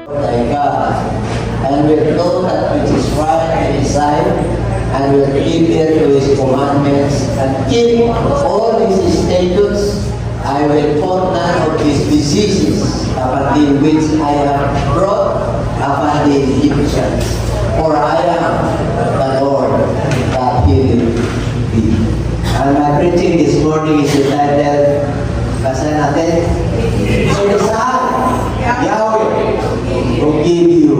thy God, and will know that which is right in his sight, and will keep ear to his commandments, and keep all his statutes. I will put none of his diseases upon thee which I have brought upon the Egyptians. For I am the Lord that healeth thee. And my preaching this morning is entitled, basa natin, it is I, Yahweh, who give you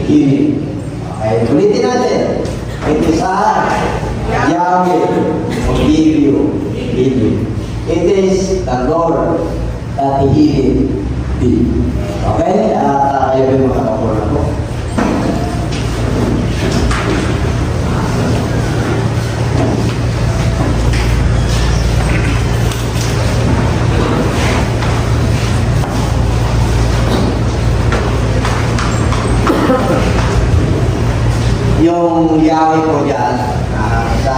healing. Okay, ulitin natin. It is I, Yahweh, who give you healing. It is the Lord that healeth thee. Okay? At kayo yung makakapula ko. Yung Yahweh po dyan, sa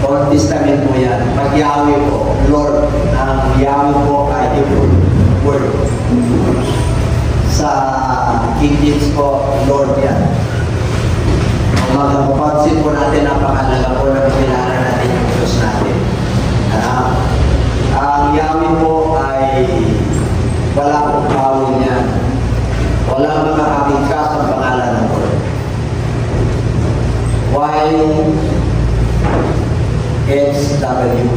Old Testament po yan. Pag Yahweh po, Lord, ang Yahweh po ay Hebrew word. Sa King James po, Lord yan. Kung magpapansin po natin ang pangalaga po na pinilala natin yung Diyos natin. Ang Yahweh po ay wala pong kawin niya. Walang makakabigkas ang pangalan ng Lord. Why HWH?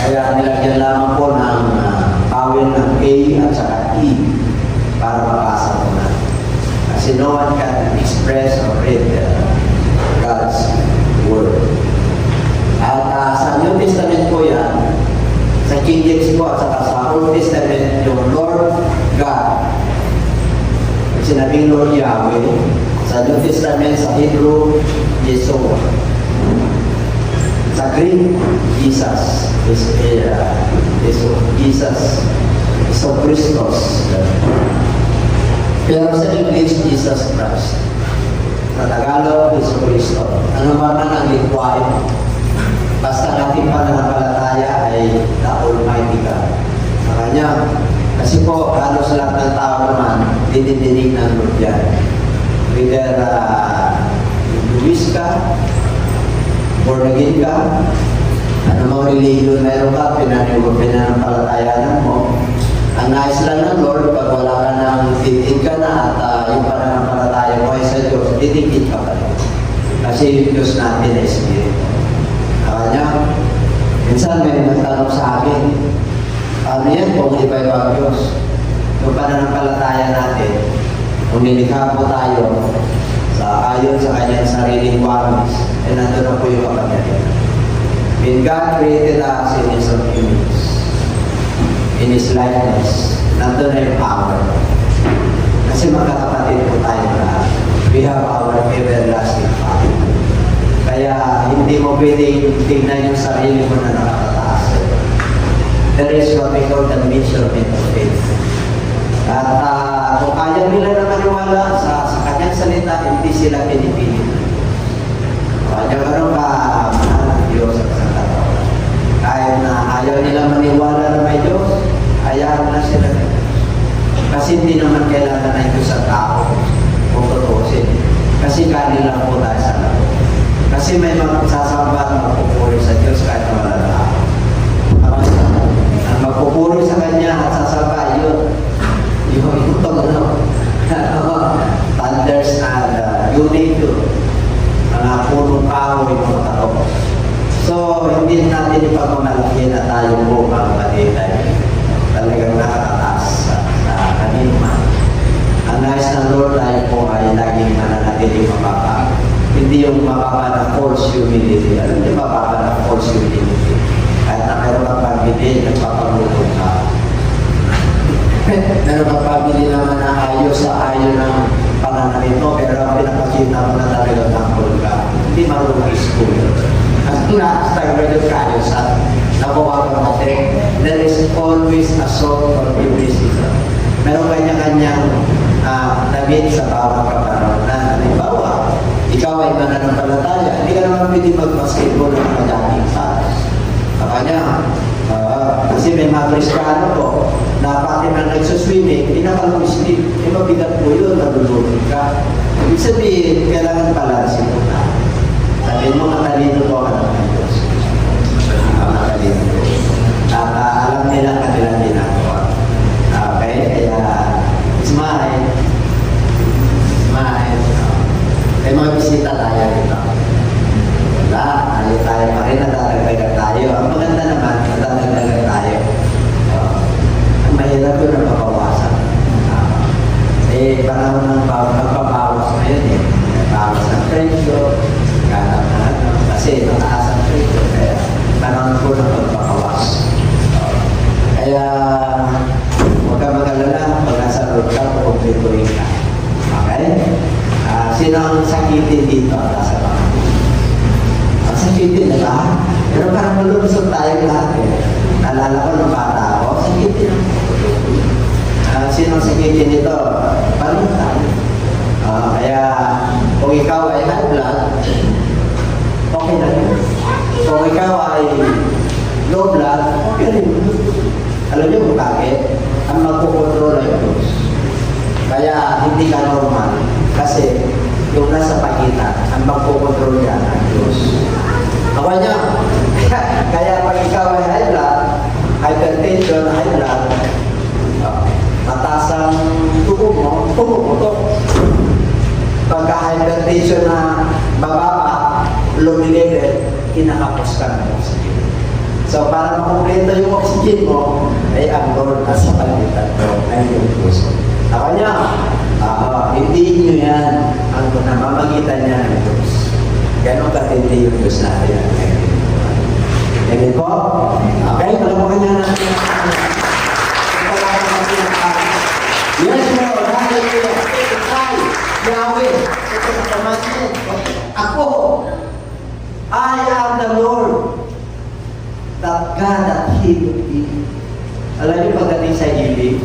Kaya nilagyan lamang po ng kawin ng A at saka E para mabasa po na. Kasi no one can express or read God's Word. At sa New Testament po yan, sa King James po at saka sa Old Testament, yung Lord God. Sinabing Lord Yahweh. Sa New Testament, sa Hebrew, Yeshua. Sa Greek, Jesus. Jesus. So, Christos. Pero sa English, Jesus Christ. Sa Tagalog, Jesus Cristo. Ano ba man ang lingwahe? Basta nating pananampalataya ay the Almighty God. Makanya, kasi po, halos lahat ng tao naman, dinidinig ng Lord yan. Whether Hinduist ka, born again ka, ano mga religion meron ka, pinanampalatayanan mo. Ang nais lang ng Lord, pag wala ka ng titig ka na at yung pananampalataya mo ay sa Diyos, titigit ka pa rin. Kasi yung Diyos natin ay Spirit. Kanya, minsan may nagtanong sa akin, ano yan kung iba-iba ang Diyos? Yung pananampalataya natin, kung nilikha po tayo sa ayon sa kanyang sariling wamis, eh nandun na po yung kapangyarihan. When God created us in His own image, in His likeness, nandun na yung power. Kasi magkakapatid po tayo na we have our everlasting Father. Kaya hindi mo pwedeng tingnan yung sarili mo na nakakataas. There is what we call the measurement of faith. At kung kaya nila na maniwala sa kanyang salita, hindi sila pinipili. Kaya gano'n ka mahal ng Diyos at sa tao. Kahit na ayaw nila maniwala na may Diyos, ayaw na sila na Diyos. Kasi hindi naman kailangan na Diyos sa tao kung tutusin. Kasi kanila po tayo sa laro. Kasi may magsasamba at magpupuri sa Diyos kahit na wala na ako. Ang magpupuri sa Kanya at sasamba, yun. Yung thunders and unit yun. Mga punong kahoy, mga kato. So, hindi natin ipagmamalaki na tayo po ang matitay. Talagang nakakataas sa kanino man. Ang nais ng Lord tayo po ay laging mananatiling mababa. Hindi yung mababa na false humility. Alam niyo, mababa na false humility. Kahit na mayroon kang pamili, nagpapagulong ka. Meron kang pamili naman na ayos sa ayon ng pananamit mo, pero ang pinapakita mo na talagang tangkol ka. Hindi marunong school. At na-stagnated ka ayos at nakuha ka natin. There is always a sort of criticism. Meron kanya-kanyang damit sa bawat kapanahon na halimbawa, ikaw ay mananampalataya, hindi ka naman pwede mag-basketball ng mga dating sa kanya. Kasi Kasi may mga Kristiyano po, na pati na nagsuswimming, pinaka-Muslim, mabigat po yun, nalulunod ka. Ibig sabihin, kailangan balansin po na. Sabihin mo, matalino po ang ng Diyos. Matalino po. At alam nila kanilang ginagawa. Okay, kaya smile. Smile. May mga bisita tayo dito. Wala, tayo pa rin, nadadagdagan tayo. Ang maganda naman, nadadagdagan tayo. Ang mahirap yun ang mabawasan. Panahon ng magbabawas ngayon eh. Bawas ng presyo, ganap na ano. Kasi mataas ang presyo, kaya panahon po ng magbabawas. Kaya huwag ka mag-alala, pag nasa road ka, kumpletuhin ka. Okay? Sino ang sakitin dito? Nasa mga ang sakitin na lahat. Pero parang malulusog tayo lahat eh. Naalala ko nung bata ako, sakitin ang sino ang sakitin dito? Paano tayo? Kaya kung ikaw ay high blood, okay na yun. Kung ikaw ay low blood, okay rin. Alam niyo kung bakit? Ang magkukontrol ay Diyos. Kaya hindi ka normal. Kasi yung nasa pagitan, ang magkukontrol yan ang Diyos. Ako niya, kaya pag ikaw ay high blood, hypertension, high blood, mataas ang tubo mo, pumuputok. Pagka hypertension na bababa, lumilipid, kinakapos ka ng oxygen. So, para makumpleto yung oxygen mo, ay ang Lord nasa pagitan mo, ay yung puso. Ako niya, hindi nyo yan ang namamagitan niya ng Diyos. Ganon katindi yung Diyos natin. Amen po? Okay, palamukan niya natin. Yes, Lord, hallelujah. Yahweh, ako, I am the Lord, that God that healed thee. Alam niyo, pagdating sa healing,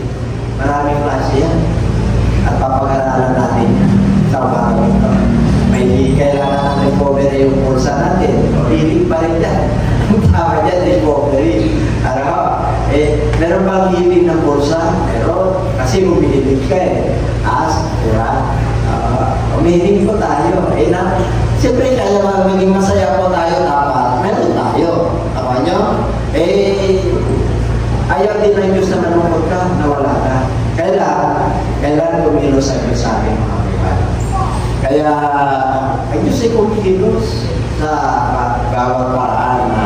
maraming klase yan. At papag-aralan natin yan sa umaga ito. May kailangan ng recovery yung pulsa natin. Healing pa rin yan. Ang tawag yan, recovery. Meron bang healing ng pulsa? Meron. Kasi bumihilig ka eh. Diba? Umihiling po tayo. Siyempre, kaya magiging masaya po tayo dapat. Meron tayo. Ako nyo? Ayaw din ng Diyos na manungkot ka, nawala ka. Kailangan kumilos ang Diyos sa aking mga kailangan. Kaya, ang Diyos ay kumilos sa bawat paraan na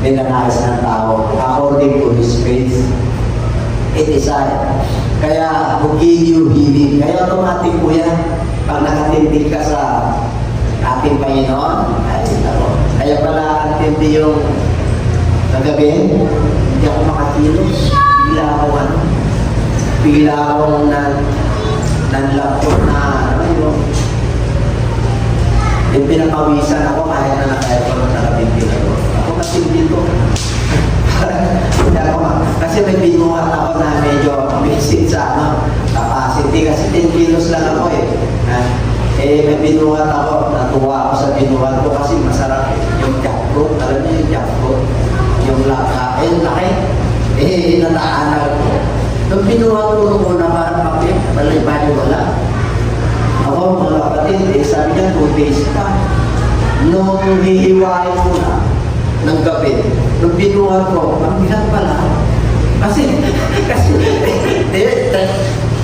ninanais ng tao according to His faith. It is I. Kaya, who give you healing. Kaya automatic po yan. Pag nakatindig ka sa ating Panginoon, kaya pala antindi yung nagabi, hindi ako makakilos. Bigla akong nanlapot na yung pinapawisan ako kahit na naka-aircon at nakatindig ako. Ako katindig ko. Kasi may binuhat ako na medyo amazing sa capacity kasi 10 kilos lang ako eh. May binuhat ako, natuwa ako sa binuhat ko kasi masarap yung jackfruit. Alam niyo yung jackfruit? Yung laki. Nataanan ko. Nung binuhat ko nung una parang papit, palibay wala. Ako, mga kapatid, sabi niya 2 days pa. Nung hihiwain ko na, ng gabi, nung binuhat ko, ang bigat pala. Kasi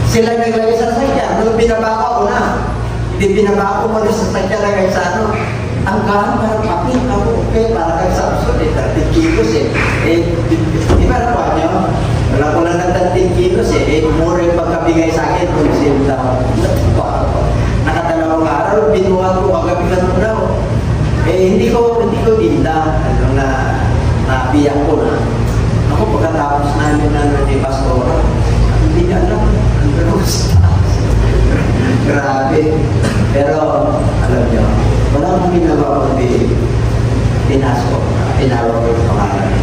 sila naglagay sa sakya. Nung binaba ko na, hindi binaba ko muna sa sakya lagay sa ano. Ang gahan parang papel, ako okay, parang kang Samson, 30 kilos eh. Di ba nakuha niyo? Wala ko lang ng 30 kilos eh. Mura yung pagkabigay sa akin, kung same daw. Nakadalawang araw, binuhat ko, ang gabi ganun daw. Hindi ko dinda. Nabiyak ko na. Ako pagkatapos namin ni Pastora, hindi niya alam. Ang grabe. Pero, alam niyo, wala akong ginagawa kundi pinasok. Tinawag ko yung pangalan.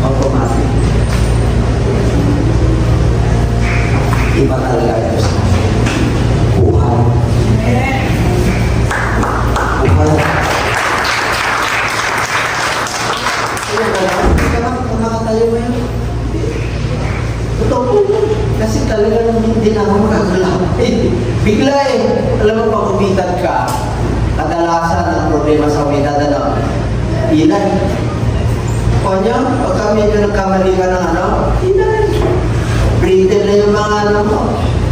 Automatic. Iba talaga ang Diyos na. Buhay. Buhay. Kung nakatayo mo yun, talagang hindi na ako makakalapit. Bigla eh, alam mo pag umidad ka, kadalasan ang problema sa umidad, ano? Ilan. Kanya, pagka medyo nagkamali ka ng ano, ilan. Brittle na yung mga ano mo.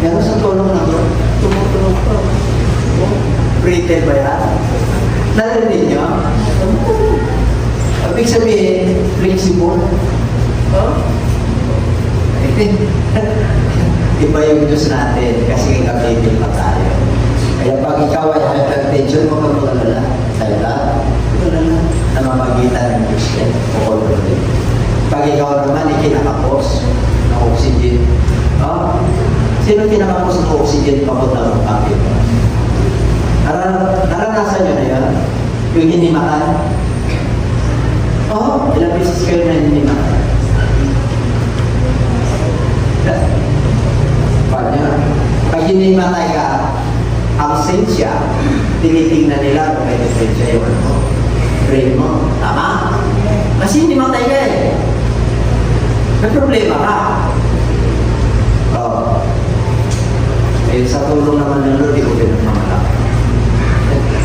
Pero sa tulong na to, tumutulong ko. Brittle ba yan? Narinig niyo? Ibig sabihin, flexible. Oh? Iba yung Diyos natin kasi kagamitin pa tayo. Kaya pag ikaw ay hypertension, huwag kang mag-alala. Kaya mag-alala na mamagitan ng Diyos yan. Pag ikaw naman, ikinakapos ng oxygen. Oh? Sino kinakapos ng oxygen papunta ng kapit? Naranasan nyo na yan? Yung hinimakan? Oh, ilang beses kayo na hinimakan? Pag hinimatay ka, ang sensya, tinitingnan nila kung may sensya yung ano, brain mo. Tama? Kasi hinimatay ka eh. May problema ka. Oh. Eh, sa tulong naman ng Lord, di ko pinagmamalaki.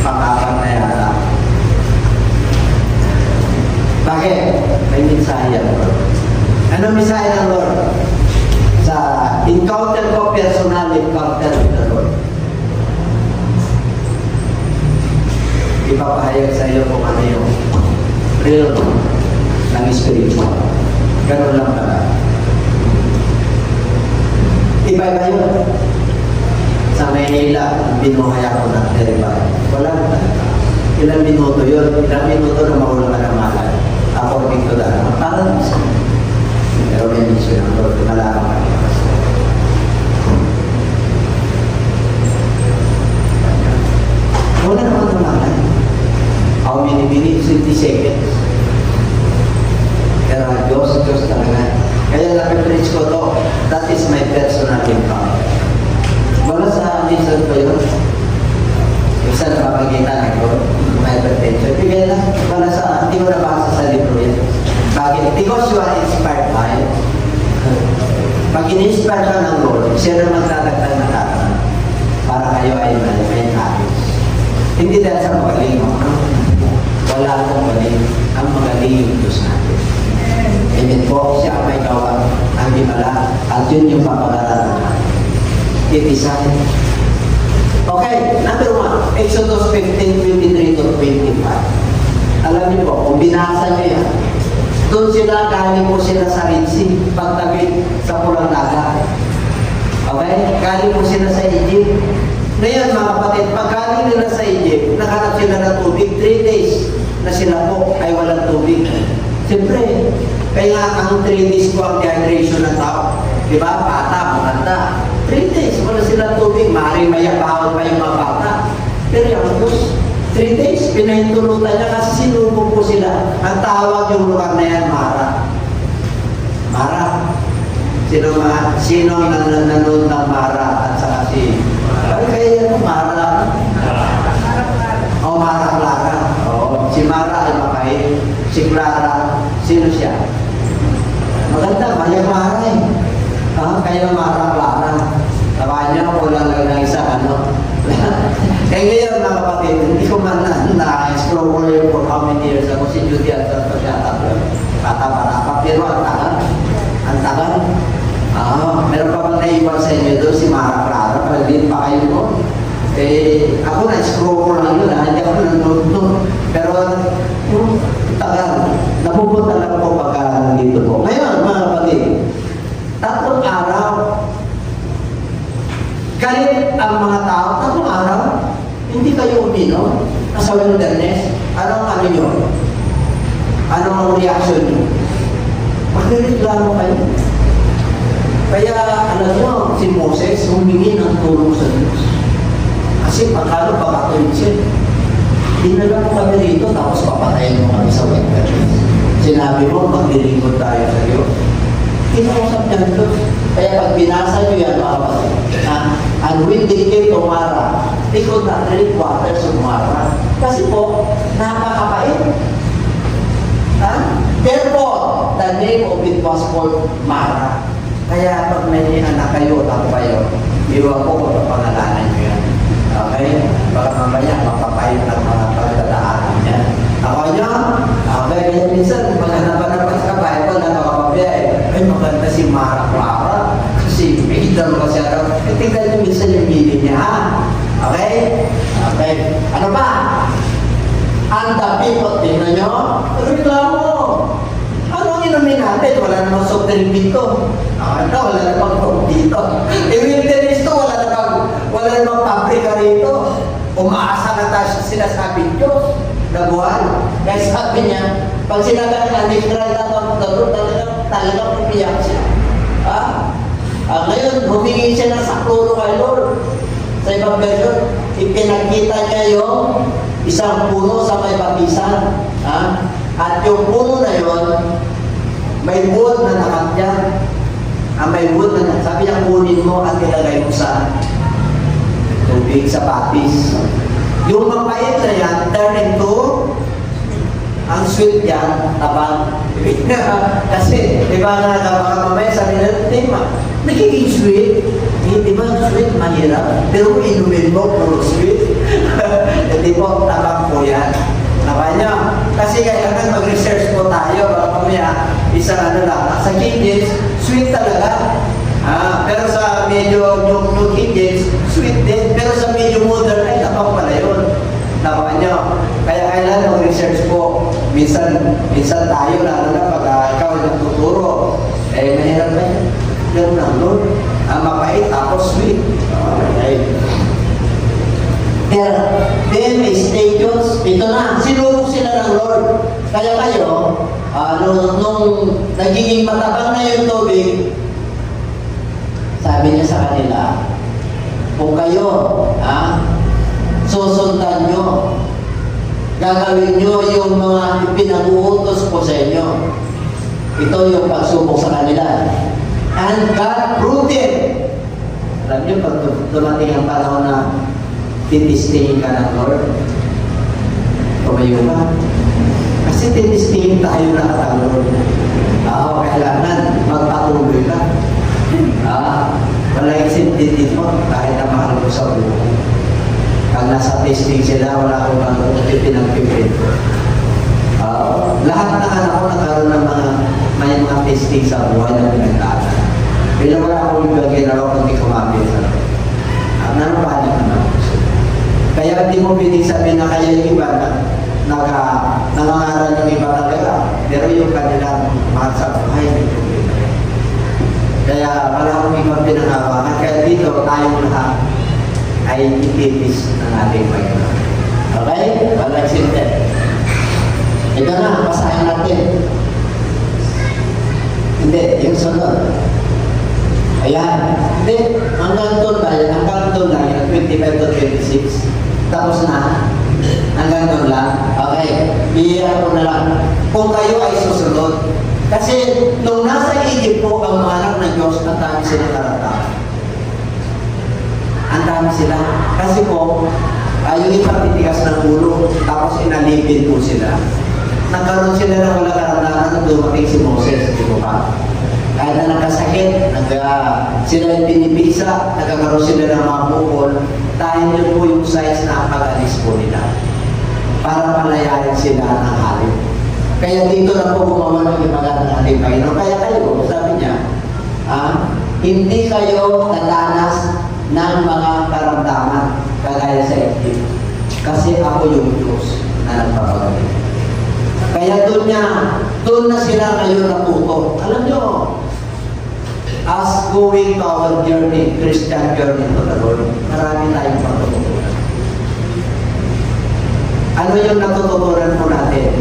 Pang-apat na yata. Bakit? May mensahe yan, Lord. Ano mensahe ng Lord? Sa encounter ko, personal encounter with the Lord. Ipapahayag sa iyo kung ano yung real ng spiritual. Ganun lang pala. Iba-iba yun. Sa Maynila, binuhay ako ng terrible. Wala na talaga. Ilang minuto yun. Ilang minuto na mawala ka ng malay. According to that. Parang isa. Pero may mission ang Lord. Malaman ka niya. Wala naman ng malay. How many minutes? 50 seconds. Pero Diyos talaga. Kaya napipreach ko to. That is my personal encounter. Wala sa minsan ko yun. Isa na mapagitan ko, may hypertension. Bigay lang, wala sa, hindi ko nabasa sa libro yan. Bakit? Because you are inspired by it. Pag in-inspire ka ng Lord, siya na magdadagdag na tatan para kayo ay may habits. Hindi dahil sa magaling mo. Wala akong magaling. Ang magaling yung Diyos natin. Amen po, siya may gawa ang himala at yun yung papagaralan natin. Itisahin. Okay, number 1, Exodus 15:23 to 25. Alam niyo po, kung binasa niyo yan, doon sila, galing po sila sa Red Sea, pagtawid sa Pulang Dagat. Okay? Galing po sila sa Egypt. Ngayon mga kapatid, pag galing nila sa Egypt, nakahanap sila ng tubig, 3 days na sila po ay walang tubig. Siyempre, kaya nga ang 3 days po ang dehydration ng tao. Diba? Bata, maganda. 3 days, wala silang tubig. Maaaring mayapawan pa yung mga bata. Pero yung Diyos, 3 days, pinahintulutan niya kasi sinubo po sila. Ang tawag yung lugar na yan, Mara. Mara. Sino ang nanonood ng Mara at saka si... Parang kaya yan, Mara. O, Mara Clara. O, si Mara ay makain. Si Clara, sino siya? Maganda, Mara eh. Kaya Mara Clara. Tawa niyo, kulang lang ng isa, ano? Kaya ngayon, mga kapatid, hindi ko man na-explore ko yun for how many years ako si Judy at sa kata-kata. Pero ang tagal. Ang tagal. Meron pa bang naiwan sa inyo doon si Mara Clara? Pwede pa kayo doon. Eh, ako na-explore ko lang yun, hindi ako nanonood doon. Pero, yung tagal, napupunta lang po pagka nandito po. Ngayon, mga kapatid, 3 araw, galit ang mga tao, 3 araw, hindi kayo uminom. Nasa wilderness, ano nyo? Ano ang reaction nyo? Magreklamo kayo. Kaya, alam nyo, si Moses humingi ng tulong sa Diyos. Kasi pagkano pakatuloy siya. Dinala mo kami rito, tapos papatayin mo kami sa wilderness. Sinabi mo, maglilingkod tayo sa Diyos. Kinausap niya Diyos. Kaya pag binasa niyo yan, mga kapatid, and when they came to Mara, they could not drink water sa Mara. Kasi po, napakapait. Therefore, the name of it was called Mara. Kaya pag may anak kayo, ako kayo, iwan ko kung pangalanan nyo yan. Okay? Baka mamaya, mapapayot ng mga pagdadaanan niya. Ako nyo, okay, kaya minsan, pag hanapan ka ba, ito na makapabiyay. Ay, maganda si Mara Clara. Kasi may dalawa siya raw. Tingnan nyo minsan yung meaning niya, ha? Okay? Okay. Ano ba? Ang dapipot, tingnan nyo. Reklamo. Ano ang inumin natin? Wala namang soft drink dito. Ano? Wala namang coke dito. I-wilderness to, wala namang pabrika rito. Umaasa na tayo sa sinasabing Diyos na buwan. Kaya sabi niya, pag sinabi na literal na ito, talagang pumiyak siya. Ngayon, humingi siya ng saklolo kay Lord. Sa ibang version, ipinakita niya yung isang puno sa may batisan. At yung puno na yon, may wood na nakatyan. May wood na sabi niya, kunin mo at ilagay mo sa tubig, sa batis. Yung mapait na yan, turn into ang sweet yan, tabang. Kasi, di ba nga, baka mamaya sabi nila, nagiging sweet. Di ba sweet, mahirap? Pero kung inumin mo, puro sweet. Hindi po, tabang po yan. Naman nyo. Kasi kailangan mag-research po tayo. Baka mamaya, isang ano lang. Sa King James, sweet talaga. Pero sa medyo yung King James, sweet din. Pero sa medyo modern, ay tabang pala yun. Naman nyo. Kaya kailangan mag-research po. Minsan tayo, lalo na pag ikaw ay nagtuturo. Mahirap ba yan? Ganun lang, Lord. Mapait, tapos sweet. Okay. Then, stages, ito na, sinurok sila ng Lord. Kaya kayo, nung nagiging matabang na yung tubig, sabi niya sa kanila, kung kayo, susundan nyo, gagawin nyo yung mga pinag-uutos ko sa inyo. Ito yung pagsubok sa kanila. And God proved it. Alam niyo, pag dumating ang panahon na titistingin ka ng Lord, tumayo ka. Kasi titistingin tayo lahat ang Lord. Kailangan magpatuloy ka. Wala yung sintitid mo, kahit na mahal mo sa buhay. Pag nasa testing sila, wala akong pinagpipin. Lahat ng anak ko nagkaroon ng may mga testing sa buhay na pinagdaanan. Pero wala akong ginawa kundi kumapit sa Lord. Nanupanin naman. Kaya hindi mo pinig sabihin na kaya yung iba na nangangaral yung iba talaga. Pero yung kanilang mahal sa buhay, hindi ko pinag. Kaya wala akong ibang pinangawakan. Kaya dito, tayong lahat ay ipipis ng ating Panginoon. Okay? Walang simple. Ito na, basahin natin. Hindi, yung sunod. Ayan. Hindi, hanggang doon lang, yung 25 to 26. Tapos na. Hanggang doon lang. Okay. Iiyak ko na lang. Kung kayo ay susunod. Kasi nung nasa Egypt po ang mga anak ng Diyos, ang dami sila karatahan. Ang dami sila. Kasi po, yung ipagtitigas ng ulo, tapos inalipin po sila. Nagkaroon sila ng wala karanahan na dumating si Moses, di ba? Kahit na nagkasakit, sila yung pinipisa, nagkakaroon sila ng mga bukol, dahil yun po yung size na ang pag-alis po nila. Para palayarin sila ng halip. Kaya dito na po gumawa ng ibagat ng ating Panginoon. Kaya kayo, sabi niya, hindi kayo nadanas ng mga karamdaman kagaya sa Egypt. Kasi ako yung Diyos na nagpapagaling. Kaya doon na sila ngayon natuto. Alam nyo, as going to our journey, Christian journey to the Lord, marami tayong pagtutunan. Ano yung natututunan po natin?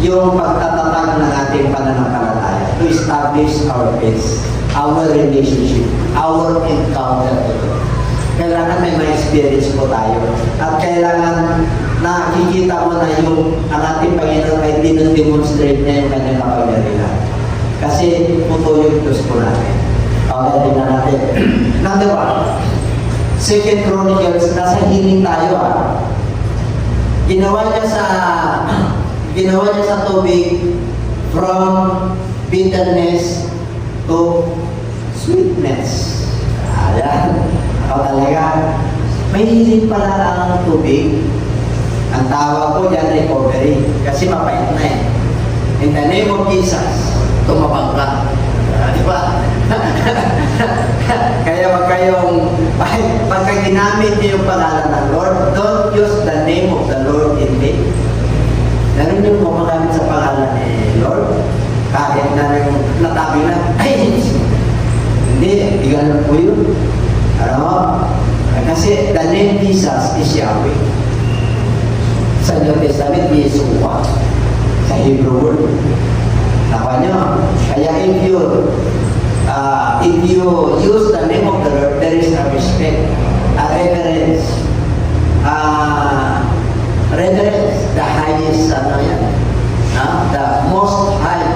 Yung pagtatatag ng ating pananampalataya to establish our faith, our relationship, our encounter to God. Kailangan may ma-experience po tayo. At kailangan nakikita mo na yung ang ating Panginoon ay dinodemonstrate niya yung kanyang kapangyarihan. Kasi puto yung Diyos po natin. Okay, tingnan natin. Number 1, 2 Chronicles, nasa hiling tayo Ginawa niya sa tubig from bitterness to Sweetness. Ayan. Ako talaga. May hilig pala ang tubig. Ang tawag ko dyan, recovery. Kasi mapait na eh. In the name of Jesus, tumabang ka. Di ba? Kaya wag kayong, pagka ginamit niyo yung pangalan ng Lord, don't use the name of the Lord in vain. Ganun yung gumagamit sa pangalan ni Lord. Kahit na yung natabi na, ay, hindi, ganun po yun. Ano? Kasi the name Jesus is Yahweh. Sa New Testament, Yeshua. Sa Hebrew word. Nakuha nyo? Kaya if you use the name of the Lord, there is a respect, a reverence. Reverence, the highest, the most high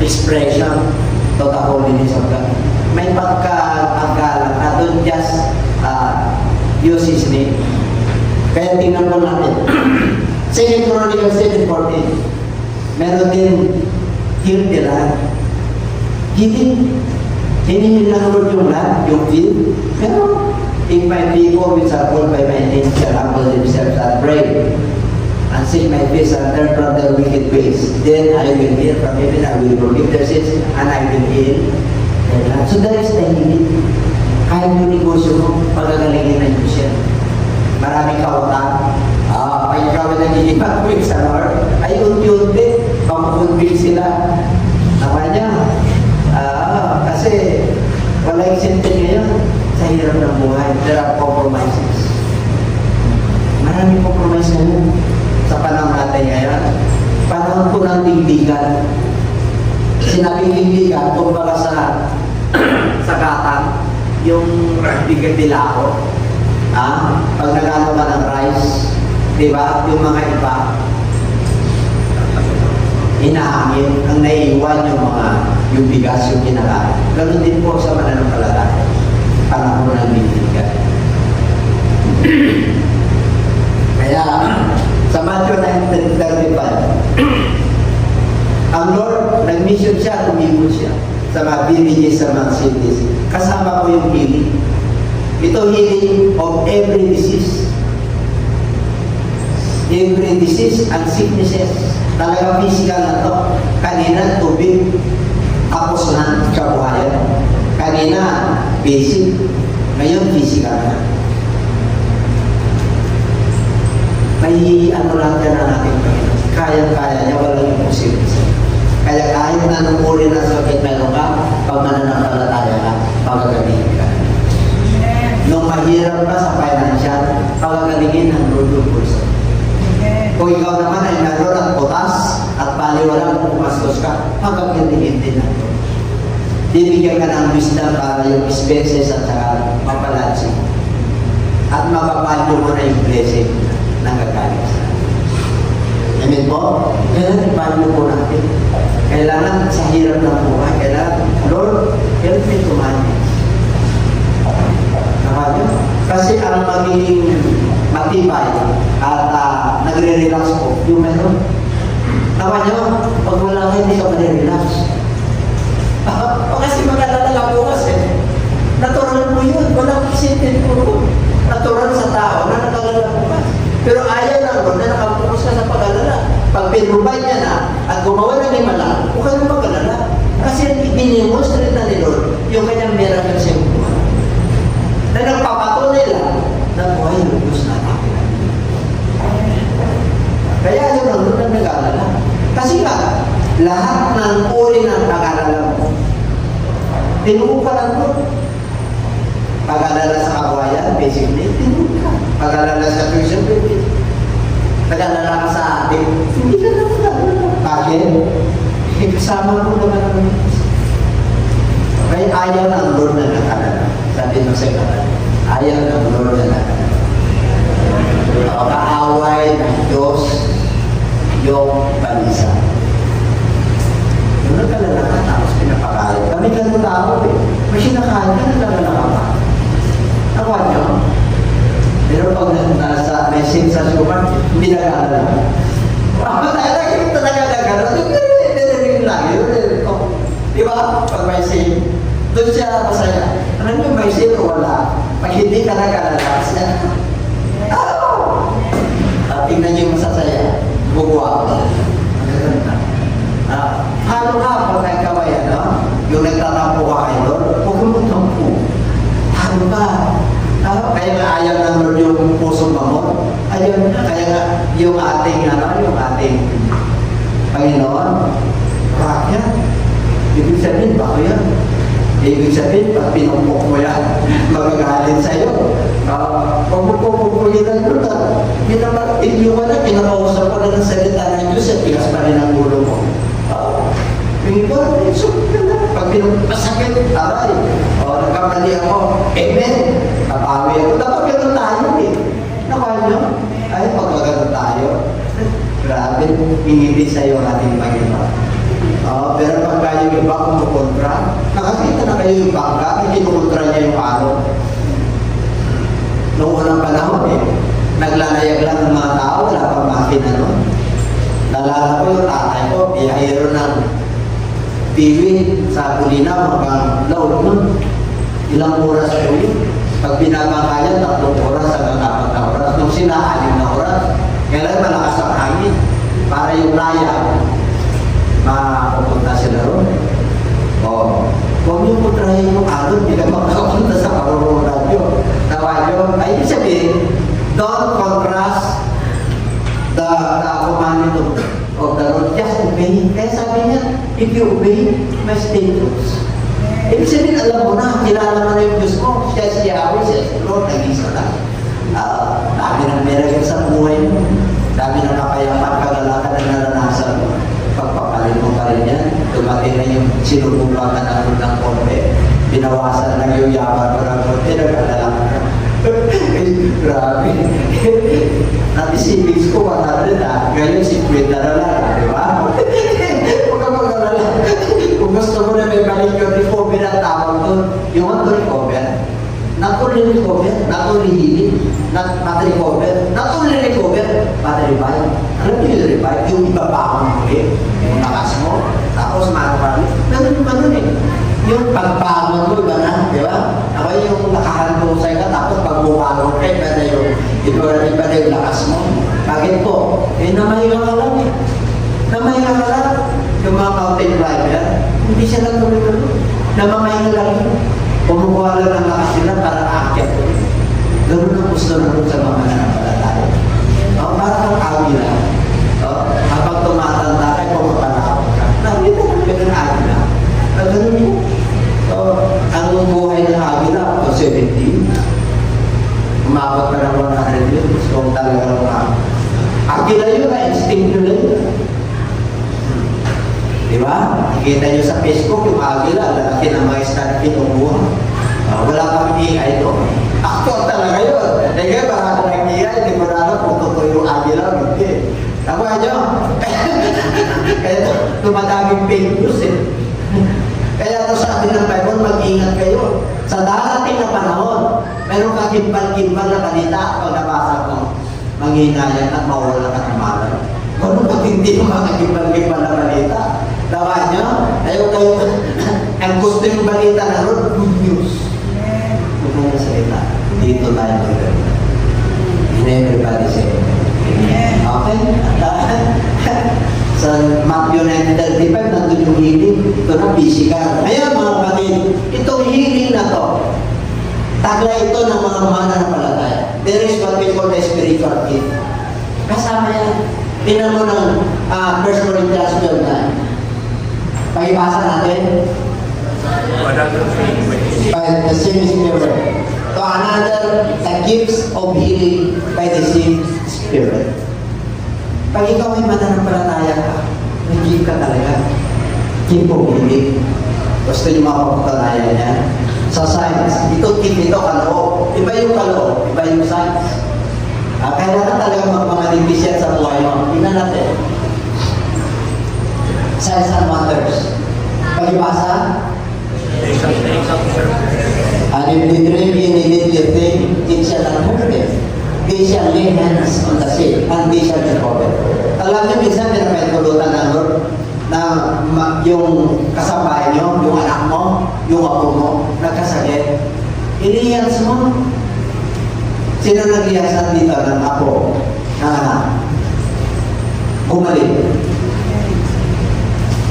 expression to the holiness of God. May pagkagalang na don't just use His name. Kaya tingnan mo natin. 2 Chronicles 7:14. Meron din heal the land. Healing. Hinihil ng Lord yung land, yung field. Pero, if my people which are called by my name shall humble themselves and pray, and seek my face and turn from their wicked ways, then I will hear from heaven, I will forgive their sins, and I will heal their land. So there is the healing. Kahit yung negosyo mo, pagagalingin ng Diyos yan. Maraming kautang. Pag ikaw na nagigipag-wig sa Lord, ay unti-unti, pang-convince sila. Naman niya. Kasi wala yung sente ngayon sa hirap ng buhay. There are compromises. Maraming compromise ngayon sa panahon natin ngayon. Panahon po ng tingdigan. Sinabing tingdigan, kumbaga sa katang, yung bigay bilako. Pag nagano ka ng rice, di ba? Yung mga iba, inahangin, ang naiiwan yung bigas, yung kinakain. Ganun din po sa mananampalataya. Panahon ng binitigan. Kaya, sa Matthew 9:35, ang Lord, nag-mission siya, umibot siya sa mga villages, sa mga cities. Kasama ko yung healing. Ito healing of every disease. Every disease and sicknesses. Talagang physical na to. Kanina, tubig. Tapos na, kabuhayan. Kanina, basic. Ngayon, physical na. May ano lang yan na natin Panginoon. Kaya-kaya niya, walang imposible. Kaya kahit na nung uri na sakit meron ka, pag mananampalataya ka, pagkagaling ka. Nung mahirap ka sa financial, pagagalingin ng Lord yung pulso. Kung ikaw naman ay meron at potas at paliwalang kung pumastos ka, pagagalingin din ng Lord. Bibigyan ka ng wisdom para yung expenses at saka mapalansin. At mapapalyo mo na yung blessing na gagaling sa atin. Amen po? Kailangan ipalyo po natin. Kailangan sa hirap ng buhay, kailangan, Lord, help me to manage. Kasi ang magiging matibay at nagre-relax po, yung meron. Tama nyo, pag wala kayo, hindi ka mag-relax. Kasi magdadala bukas eh. Natural po yun, walang isintin po. Natural sa tao na nag-alala bukas. Pero ayaw na Lord na nakabukas ka sa pag-alala. Pag pinrubay niya na at gumawa ng himala, huwag ka na mag-alala. Kasi binimonstrate na ni Lord yung kanyang miracle sa iyong buhay. Na nagpapatunay lang na buhay ng Diyos natin. Kaya yun ang Lord na nag-alala. Kasi nga, lahat ng uri ng pag-alala mo, tinuo ka lang Lord. Pag-alala sa kabuhayan, basic need, tinuo ka. Pag-alala sa tuition, basic. Pag-alala ka sa atin, hindi ka lang mag-alala. Bakit? Kasama mo naman ang kaya ayaw ng Lord na nag-alala. Sabi mo sa kanan, ayaw ng Lord na nag-alala. Kaaway ng Diyos yung banisa. Yung nag-alala ka, tapos pinapakalit. Kami ganun tao eh. May sinakalit ka, nag-alala ka pa. Nakuha nyo? Pero pag nasa may sensasyon ka, hindi nag-alala. Talaga nag-alala. Hindi lang. Di ba? Pag may sin, Doon siya masaya. Alam niyo, may sino wala. Pag hindi ka nag-alalas niya, tingnan niyo yung masasaya. Bugwa. Halo ka pag nagkawayan, no? Yung nagtatampo ka kayo doon, huwag mo tampo. Halo ka. Kaya nga ayaw ng Lord yung pusong mamon. Ayun, kaya nga yung ating Panginoon, bakit? Ibig sabihin, bako yan. Ibig sabihin, pag pinumpok mo yan, magagalit sa'yo. Pag pupupugilan mo na, yung na, kinakausap ko na ng salita ng Diyos, at tigas pa rin ang ulo mo. Pag pinupasakit, aray, nagkamali ako, amen, napawi ako. Dapat gano'n tayo eh. Nakaya nyo? Ay, pag gano'n tayo, grabe, ingiti sa'yo ang ating Panginoon. Pero pagka yung iba kumukontra, nakakita na kayo yung bangka, kinukontra niya yung araw. Noong unang panahon naglalayag lang ng mga tao, wala pang makina nun. Nalala ko yung tatay ko, biyahero ng piwi sa Bulinaw hanggang Laon nun. Ilang oras po yun. Pag binabangkayan, 3 oras hanggang 4 na oras. Nung sila, 6 na oras. Kailan malakas ang hangin para yung raya mapupunta sila ron. Huwag niyo putrahin yung alon, hindi ka makapunta sa karurong radyo. Tawadyo, ay ibig sabihin, don't contrast the commandment of the Lord, just obey. Kaya sabi niya, if you obey, my statements. Ibig sabihin, alam mo na, kilala mo na yung Diyos mo. Siya si Yahweh, siya si Lord, nag-isa lang. Dami ng miracle sa buhay mo. Dami ng kapayapan, kagalakan na naranasan mo. Pagpapalit mo pa rin yan. Dumating na yung sinubukan ka ng konti. Binawasan lang yung yaman mo ng konti. Nag-alala ka. Grabe. Natisipis ko, 100 Ngayon, 50 na lang. Di ba? Huwag ka mag-alala. Kung gusto mo na may balik yung recover ang tawag doon, you want to recover? Not only recover, not only healing, not recover, not only recover, but revive. Alam niyo yung revive? Yung ibabaon mo yung lakas mo, tapos marami. Ganun pa nun yung pagbangon mo, iba na, di ba? Ako yung nakahandong sa'yo ka, tapos pag bumangon ka, iba na yung lakas mo. Bakit po? Namahinga ka lang Namahinga ka lang. Yung mga mountain climber, hindi siya lang tuloy-tuloy. Namamahinga lang yun. Kumukuha lang ng lakas nila para aakyat. Ganun ang gusto naman sa mga nanampalataya. Para kang agila. Habang tumatanda ka, pumapanaw ka. Nakita mo ganun agila. Ganun yun. Ang buhay ng agila, 70. Umabot ka ng 100 yun. Gusto kong talagang agila yun, instinct nyo lang yun. Diba? Nakikita nyo sa Facebook yung agila, lalaki ng mga stand kinukuha. Wala kami AI ito. Actual talaga yun. Kaya para ako nag-AI, hindi mo na alam kung totoo yung agila o hindi. Tama nyo? Kaya tumadaming fake news Kaya ito sa atin ng Bible, mag-ingat kayo. Sa darating na panahon, meron kang kimbal-kimbal na balita pag nabasa mo, manghinayan at mawala ka ng malam. Kung pag hindi yung mga kimbal-kimbal na balita, tawa nyo, ayaw kayo, ang gusto yung balita na ron, good news. Huwag na yung salita. Dito tayo maganda. And everybody say, okay? Sa Matthew 9:35, nandun yung healing. Ito na, physical. Ngayon, mga kapatid, itong healing na to, tagla ito ng mga mananampalataya. There is what we call the spiritual gift. Kasama yan. Tingnan mo ng 1 Corinthians 12:9. Pakibasa natin. By the same Spirit. To another, the gifts of healing by the same Spirit. Pag ikaw ay mananampalataya ka, nag-give ka talaga. Gift of healing. Gusto niyo mapapatunayan niya? Sa science, ito kaloob. Iba yung kaloob, iba yung science. Kailangan talaga magmamanipis yan sa buhay mo. Tingnan natin. Signs and wonders. Pag-ibasa? And if they drink immediately thing, it shall not hurt them. They shall lay hands on the sick, and they shall recover. Alam niyo, minsan pinapahintulutan ng Lord na yung kasambahay niyo, yung anak mo, yung apo mo, nagkasakit, iniyas mo. Sino nag-iyasan dito ng apo na anak? Bumalik.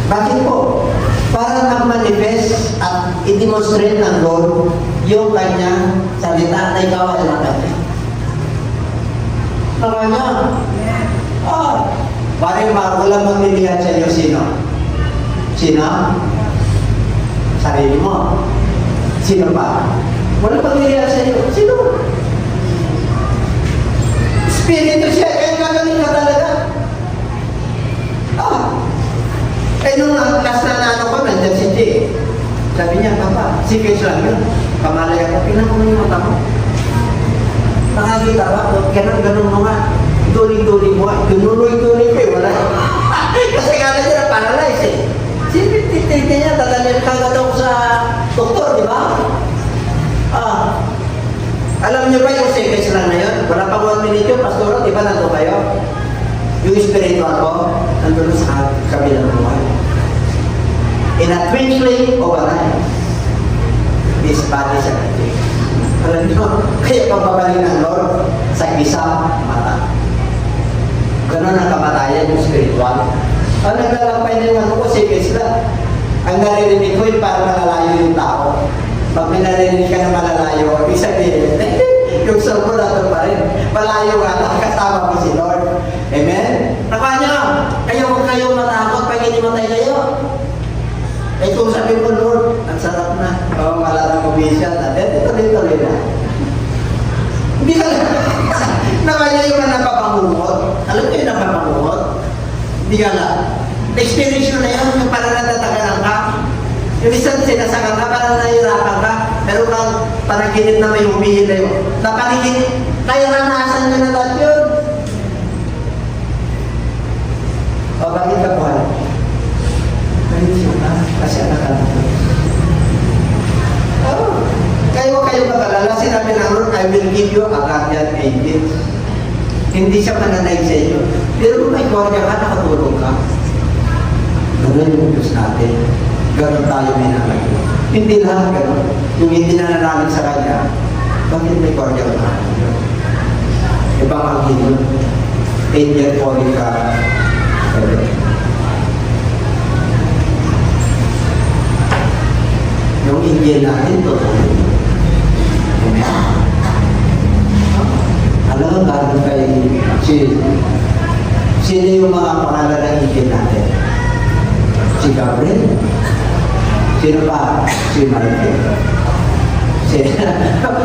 Bakit po? Para nag-manifest at i-demonstrate ng Lord yung kanyang salita na ikaw ay nakanya. Nakanya. Pare, wala maglilihat sa iyo sino? Sino? Sarili mo. Sino pa? Wala maglilihat sa iyo. Sino? Espiritu siya, kaya gagaling ka talaga. Nung last na ano ko, nandiyan si Jay. Sabi niya, Papa, secret lang yun. Kamalay ako, pinan mo yung mata mo. Nakakita ba? Ganun mo nga. Tuloy-tuloy mo. Tunuloy-tuloy ko eh. Wala. Kasi kala niya paralyze eh. Sipit-titi niya, dadalhin kagad ako sa doktor, di ba? Alam niyo ba yung seconds lang na yun? Wala pa 1 minute yun, Pastor, di ba nandun kayo? Yung spiritual ko, nandun sa kabilang buhay. In a twinkling of an eye, this body is a twinkling. Alam niyo, kaya pagbabaling ng Lord sa isang mata. Ganun ang kamatayan yung spiritual. Ang naglalakbay na yung ano ko, seconds lang. Ang naririnig ko yung parang malalayo yung tao. Pag may narinig ka na malalayo, ibig sabihin, yung sarko natin pa rin. Malayo nga lang, kasama mo si Lord. Amen? Nakanya, huwag kayong matakot pag hindi matay kayo. Eh kung sabi mo, Lord, ang sarap na. Malarang mabisya natin, ituloy-tuloy na. Hindi ka lang. Nakanya yung napapangungot. Alam ko yung napapangungot? Hindi ka lang. Experience nyo na yun, yung parang natatagalan ka. Yung isang sinasakan ka, parang nahihirapan ka. Pero parang ginit na may humihila yun. Napanigin, kaya nanasan nyo na lahat yun. O, bakit ka buhay? Kasi anak ka na. Kayo magalala, sinabi ng Lord, I will give you a guardian angel. Hindi siya mananaig sa inyo. Pero kung may guardian ka, nakatulog ka. Ganun yung Diyos natin. Ganun tayo minanalig. Hindi lahat ganun. Yung hindi nananalig sa Kanya, bakit may guardian ka? Ibang ang yun. Angel calling ka. Yung Indian natin, totoo. Alam mo, gano'n kay sino yung mga pangalan ng Indian natin? Si Gabriel? Sino pa? Si Michael?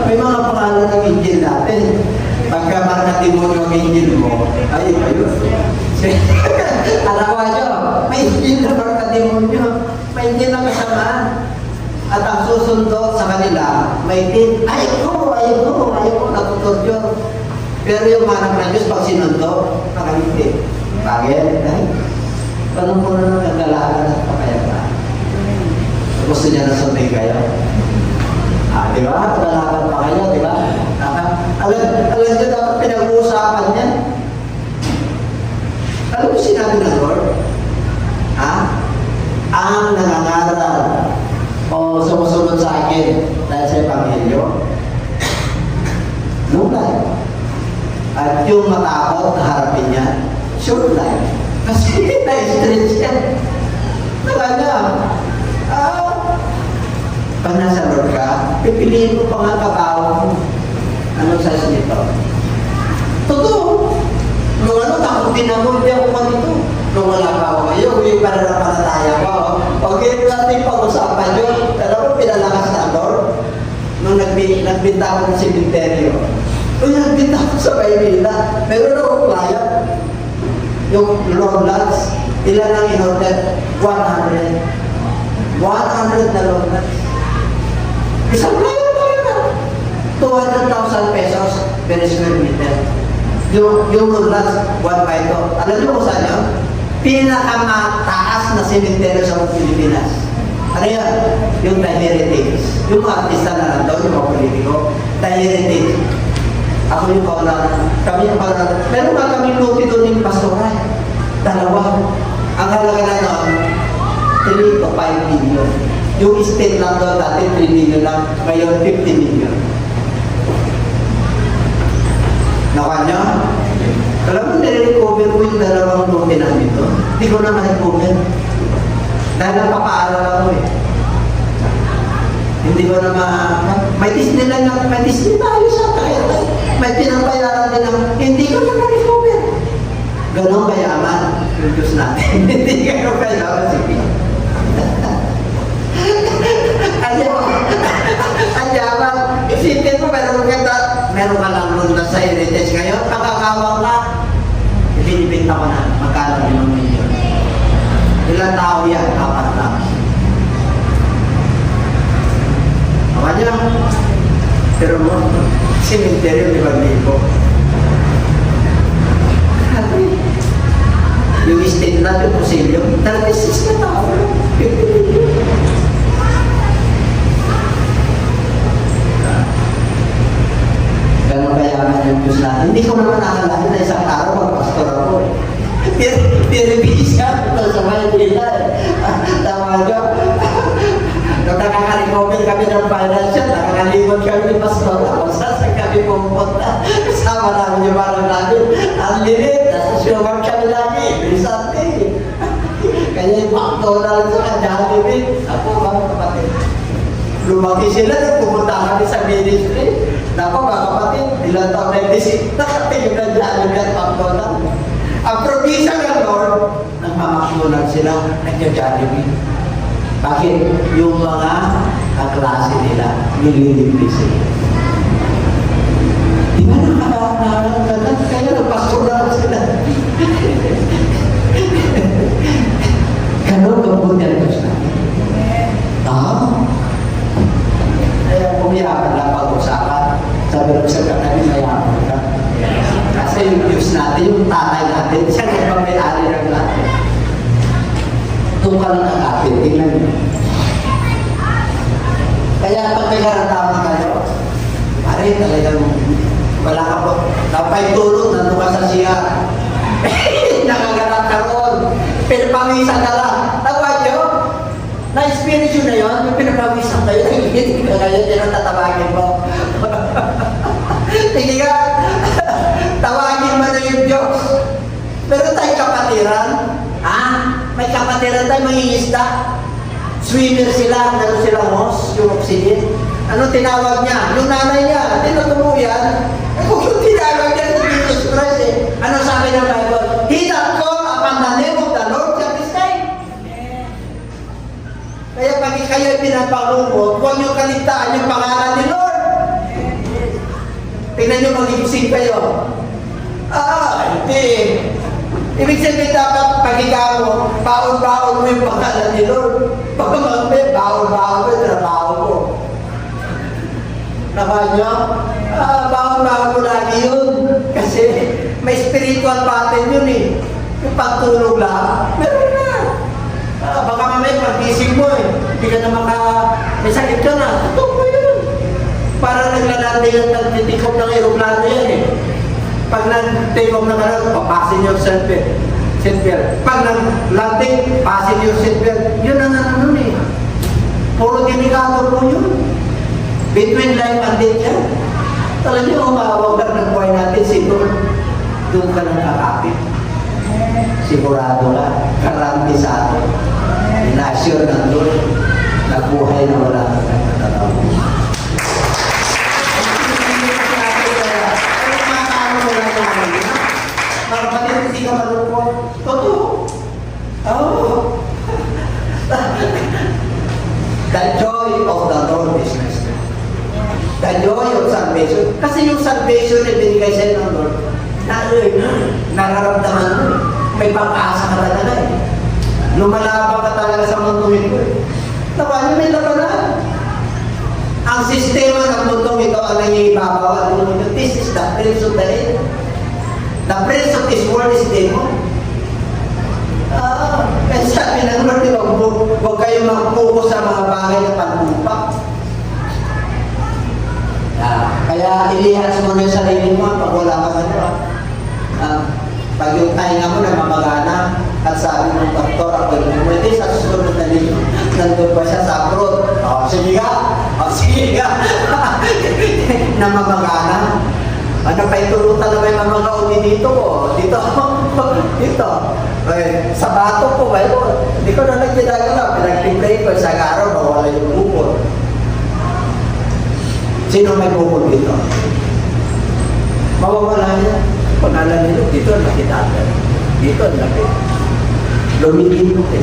May mga pangalan ng Indian natin. Pagka demonyo ang Indian mo, ayun. Alam nyo, may Indian na demonyo. May Indian na kasamaan. At ang susundo sa kanila, may din, ayaw ko, natutoryo. Pero yung manang na Diyos, pag sinundo, nakalipit. Bakit? Tanong mo na ng kagalakan at pakayapaan. Gusto niya na sundin kayo? Di ba? Kagalakan pa kayo, di ba? Alam niyo dapat pinag-uusapan yan. Alam mo sinabi ng Lord? Ang nangangaral o sumusunod sa akin dahil sa Ebanghelyo, no life. At yung matakot na harapin niya, short life. Kasi na-stretch yan. Nakanya, pag nasa Lord ka, pipiliin mo pa nga katawag mo. Anong size nito? Totoo. Nung takot din ako, hindi ako dito. Nung wala pa ako kayo, yung pananampalataya ko. Huwag yun natin pag-usapan yun. Pero kung pinalakas na Lord, nung nagbinta ako ng cementerio, nagbinta ako sa Maynila. Meron akong client. Yung long lots, ilan ang in-order? 100. 100 na long lots. Isang client talaga. 200,000 pesos per square meter. Yung long lots, 1 by 2. Alam niyo kung saan yun? Pinakamataas na cementerio sa Pilipinas. Ano yan? Yung The Heritage. Yung mga artista na nandun, yung mga politiko. The Heritage. Ako yung kauna. Kami yung kauna. Meron nga kami luti doon yung pastoral. 2. Ang halaga na noon, 3 to 5 million. Yung estate lang doon dati 3 million lang, ngayon 50 million. Nakuha niyo? Alam mo, nire-recover ko yung dalawang lote namin doon. Hindi ko na ma-recover. Dahil napapaaral ako eh. Hindi ko na may Disneyland na, may Disneyland tayo sa kaya. May pinabayaran din ang, hindi ko na ma-recover. Ganon kayaman yung Diyos natin. Hindi ganon kayaman. Sige. Anyaman. Isipin mo, meron ka lang nun na sa heritage ngayon, makakawang ka. Ibinibinta ko na, magkano 5 milyon. Ilang tao yan? 4 lang. Awa niya, pero mo, cemetery, 5,000. Yung estate na yung musilyo, 36 na tao. 50 million. Ganun kayaman yung Diyos natin. Hindi ko naman nakalain na isang araw magpastor ako. Pinibisa ito sa Maynila. Tama nyo? Nung nakaka-recover kami ng financial, nakakalimot kami ni pastor. Kung saan kami pumunta. Kasama namin yung parang namin. Ang lilit. Nasa sugar kami lagi. Brisante. Kaya yung McDonald's sa Jollibee. Ako mga kapatid. Lumaki sila, pumunta kami sa ministry. Nako mga kapatid, ilang taon na yung nakatingin na Jollibee at McDonald's. Ang probinsya ng Lord, nagmamakulag sila, nagja-Jollibee. Bakit? Yung mga kaklase nila, nililipis sila. Di ba nakakalaman? Kaya nagpasulang sila. Ganun kabuti ang Diyos natin. Kaya pumiyakan lang pag-usapan. Sabi ng sa katabi, mayaman ka. Kasi yung Diyos natin, yung tatay natin, siya nang may-ari ng natin. Doon ka lang nakapit, tingnan niyo. Kaya pag may karataman kayo, pare, talagang wala ka po. Napay tulog, nandun ka sa siya. Nakaganap ka roon. Pinapawisan ka lang. Tawad nyo? Na-experience yun na yun, yung pinapawisan kayo. Hindi ka kayo, tinatatawagin mo. Hindi ka. Tawagin mo na yung Diyos. Pero tayo kapatiran. May kapatiran tayo, mangingisda. Swimmer sila, meron silang hose, yung oxygen. Ano tinawag niya? Yung nanay niya, tinutuluyan. Kung yung tinawag niya sa Jesus Christ ano sabi ng Bible? He that called upon the name of the Lord shall be saved. Kaya pag kayo pinapalungkot, huwag niyo kaligtaan yung pangalan ni Lord. Tingnan niyo magigising kayo. Hindi. Ibig sabihin dapat pag ikaw mo, baon-baon mo yung pangalan ni Lord. Pag mamay, baon-baon mo yung trabaho mo. Naman nyo? Baon-baon mo lagi yun. Kasi may spiritual pattern yun eh. Yung pagtulog lang, meron na. Baka mamay pag-ising mo hindi ka na may sakit ka na. Tutog mo yun. Para naglalandi yung nagtitikop ng aeroplano yan eh. Pag nag-take-off na kanan, papasin yung seatbelt. Pag nag-landing, pasin yung seatbelt. Yun ang ano eh. Puro delikado po yun. Between life and death yan. Talagang umawag ka ng buhay natin, siguro doon ka nang kakapit. Sigurado ka, karanti sa atin. Inassure ng Lord na buhay na wala ka ng katatawag. Hindi ka malungkot. Totoo. The joy of the Lord is my strength. The joy of salvation. Kasi yung salvation na binigay sa'yo ng Lord, nararamdaman mo. May pag-asa ka talaga eh. Lumalaban ka talaga sa mundong ito eh. Nakuha niyo may labanan. Ang sistema ng mundong ito ang nangibabaw. This is the prince of the air. The prince of this world is demon. Kaya sabi ng Lord, huwag kayong mag-focus sa mga bagay na panlupa. Kaya ilihas mo na yung sarili mo pag wala ka sa pag yung tainga mo na mamagana at sabi ng doktor, ako yung pwede sa susunod na linggo, nandun pa siya sa abroad. higa. Namamagana. Ano pa itulutan na may mamagauni dito ko? Dito. Dito. Eh, sa bato ko, hindi ko na nagkinagala. Pinag-pray ko sa araw, mawala yung bukod. Sino may bukod dito? Mawawala niya. Pangalan nila, dito ang laki natin. Dito ang laki. Lumigin mo eh.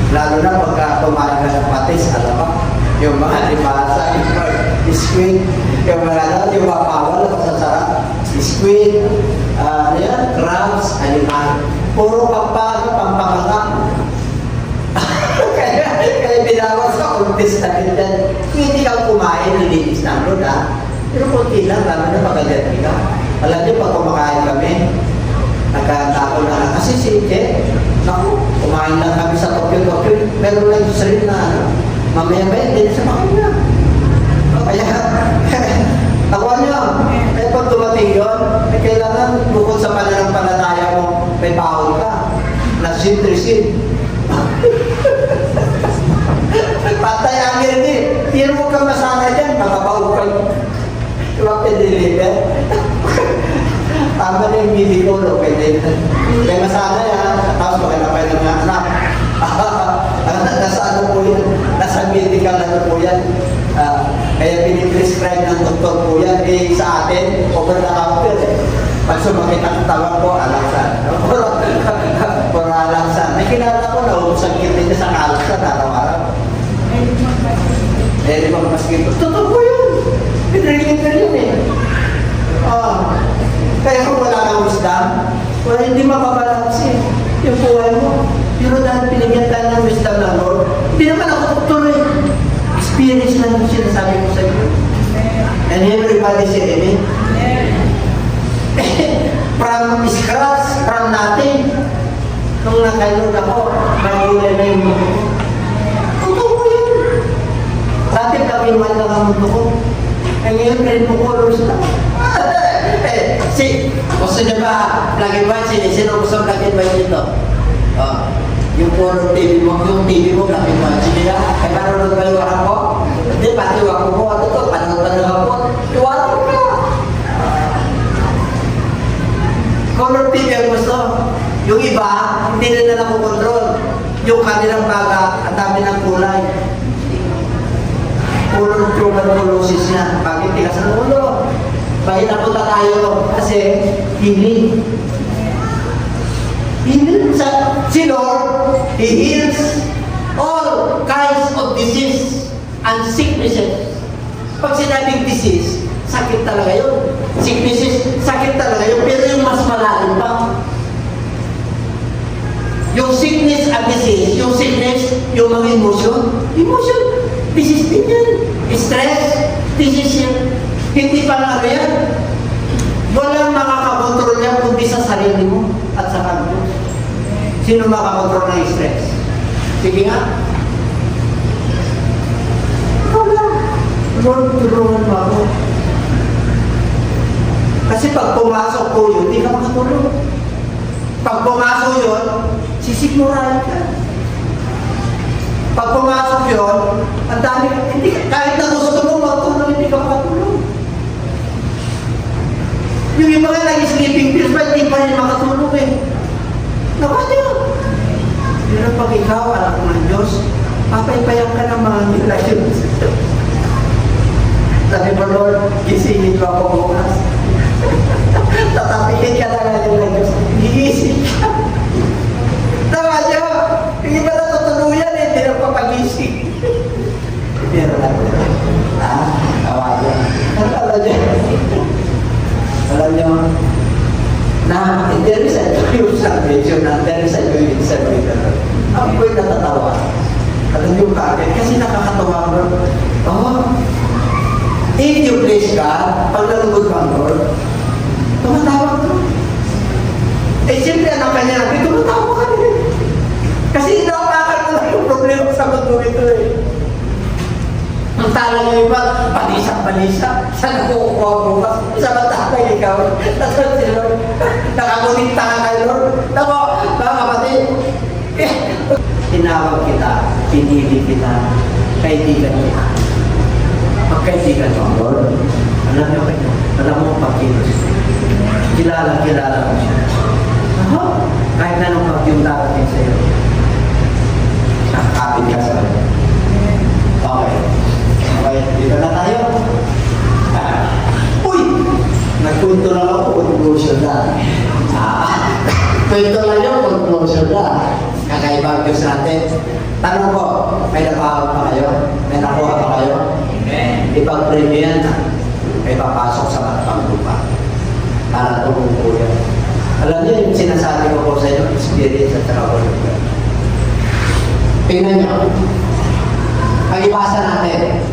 Lalo na pagka kumain ka ng patis, alam mo, yung mga limasa, yung squid, yung mga pawal, masasarap, squid, crabs, aliman. Puro pampanganga. Kaya binawas sa ultis na ganyan. Hindi kang kumain, nilinis na ano na. Pero kunti lang, lalo na magaganti ka. Alam niyo, pag kumakain kami, nagkatako na kasi si Che, naku, kumain lang kami sa Tokyo. Meron lang yung sarili na ano, mamaya ba yun, din sa makina. Kaya, ako niyo, kaya pag dumating yun, kailangan bukod sa pananampalataya mo, may bawal ka. Receive. Patay agad din. Pero huwag kang masana dyan, makabawag kayo. Huwag ka deliver. Tama na yung mili ko, okay din. Kaya masana yan, tapos makinapay ng mga anak. Nasa ano po yan? Nasa medical ano po yan? Kaya piniprescribe ng doktor po yan. Eh, sa atin, over the counter eh. Pag sumakit ang tawag ko, alaksan. Puro alaksan. May kilala ko na ubusang kita niya sa alaksan araw-araw. Eh, di ba maski ko? Totoo po yun. Pinreliver yun eh. Kaya kung wala kang wisdom, wala hindi mapabalansin yung buhay mo. Pero dahil pinigyan tayo ng wisdom ng Lord, hindi naman ako doktor eh. Experience lang yung sinasabi ko sa iyo. And everybody say amen. From scratch, from nothing. Nung nakailod ako, magulay na yung mundo ko. Totoo ko yun. Dati kami man lang ang mundo ko. Eh ngayon, rin mo ko, Lord, gusto niyo ba, plug-in white, sino gusto plug-in white dito? Yung puro TV mo, plug-in white, sige na. Eh, manonood ba yung warang ko? Hindi, pati wako ko, ano to, panood pa lang ako. Yung warang ko na. Color TV ang gusto. Yung iba, hindi na nakukontrol. Yung kanilang baga, ang dami ng kulay. Puro ng tuberculosis niya. Bakit tigas ng ulo? Bakit napunta tayo? Kasi, healing. Healing si Lord, He heals all kinds of disease and sicknesses. Pag sinabing disease, sakit talaga yun. Sicknesses, sakit talaga yun. Pero yung mas malalim pa. Yung sickness and disease, yung sickness, yung mga emotion, disease din yan. Stress, disease yan. Hindi pa nga yan. Walang makakakontrol yan kundi sa sarili mo at sa kanto. Sino makakontrol ng stress? Sige nga. Wala. Lord, tulungan mo ako. Kasi pag pumasok po yun, hindi ka makatulog. Pag pumasok yun, sisigmurahin ka. Pag pumasok yun, ang dami, kahit na gusto mo magtulog, hindi ka makatulog. Yung iba nga nag-sleeping pills ba, hindi pa rin makatulog eh. Nakuha niyo. Pero pag ikaw, anak ng Diyos, papaypayan ka ng mga nilasyon. Sabi mo, Lord, gisingin ko ako bukas. Tatapikin ka na ngayon ng Diyos. Gigising ka. Tama niyo. Yung iba na tutuluyan eh, hindi na papagising. Pero lang. Tawa niyo. Alam niyo. Alam niyo, na there is a true salvation and there is a joy in serving the Lord. Ako po'y natatawa. Alam niyo bakit? Kasi nakakatawa mo. If you praise God, pag nalugod kang Lord, tumatawa ka. Eh, siyempre, anak ka niya, tumatawa ka rin. Kasi inapakan mo lang yung problema sa mundo ito eh. Ang tala niyo iba, palisa. Saan nakukuha mo ba? Isa matapay ikaw. Nasaan si Lord? Nakakunin ka kay Lord. Nako, mga kapatid. Tinawag kita, pinili kita, kaibigan kita. kaibigan mo ang Lord. Alam niyo kayo, alam mo ang pagkilos. Kilala mo siya. Kahit anong pagyong darating sa iyo, nakakapit ka sa kanya. Okay. Okay, dito na tayo. Uy! Nagpunto lang ako, conclusion na. Kwento lang yun, conclusion na. Kakaibang Diyos natin. Tanong ko, may nakahawag pa kayo? May nakuha pa kayo? Ipag-preview yan na. May papasok sa matapang lupa. Para tumupo yan. Alam niyo yung sinasabi ko po sa inyo, experience at saka wala. Tingnan niyo. Pag-ibasa natin.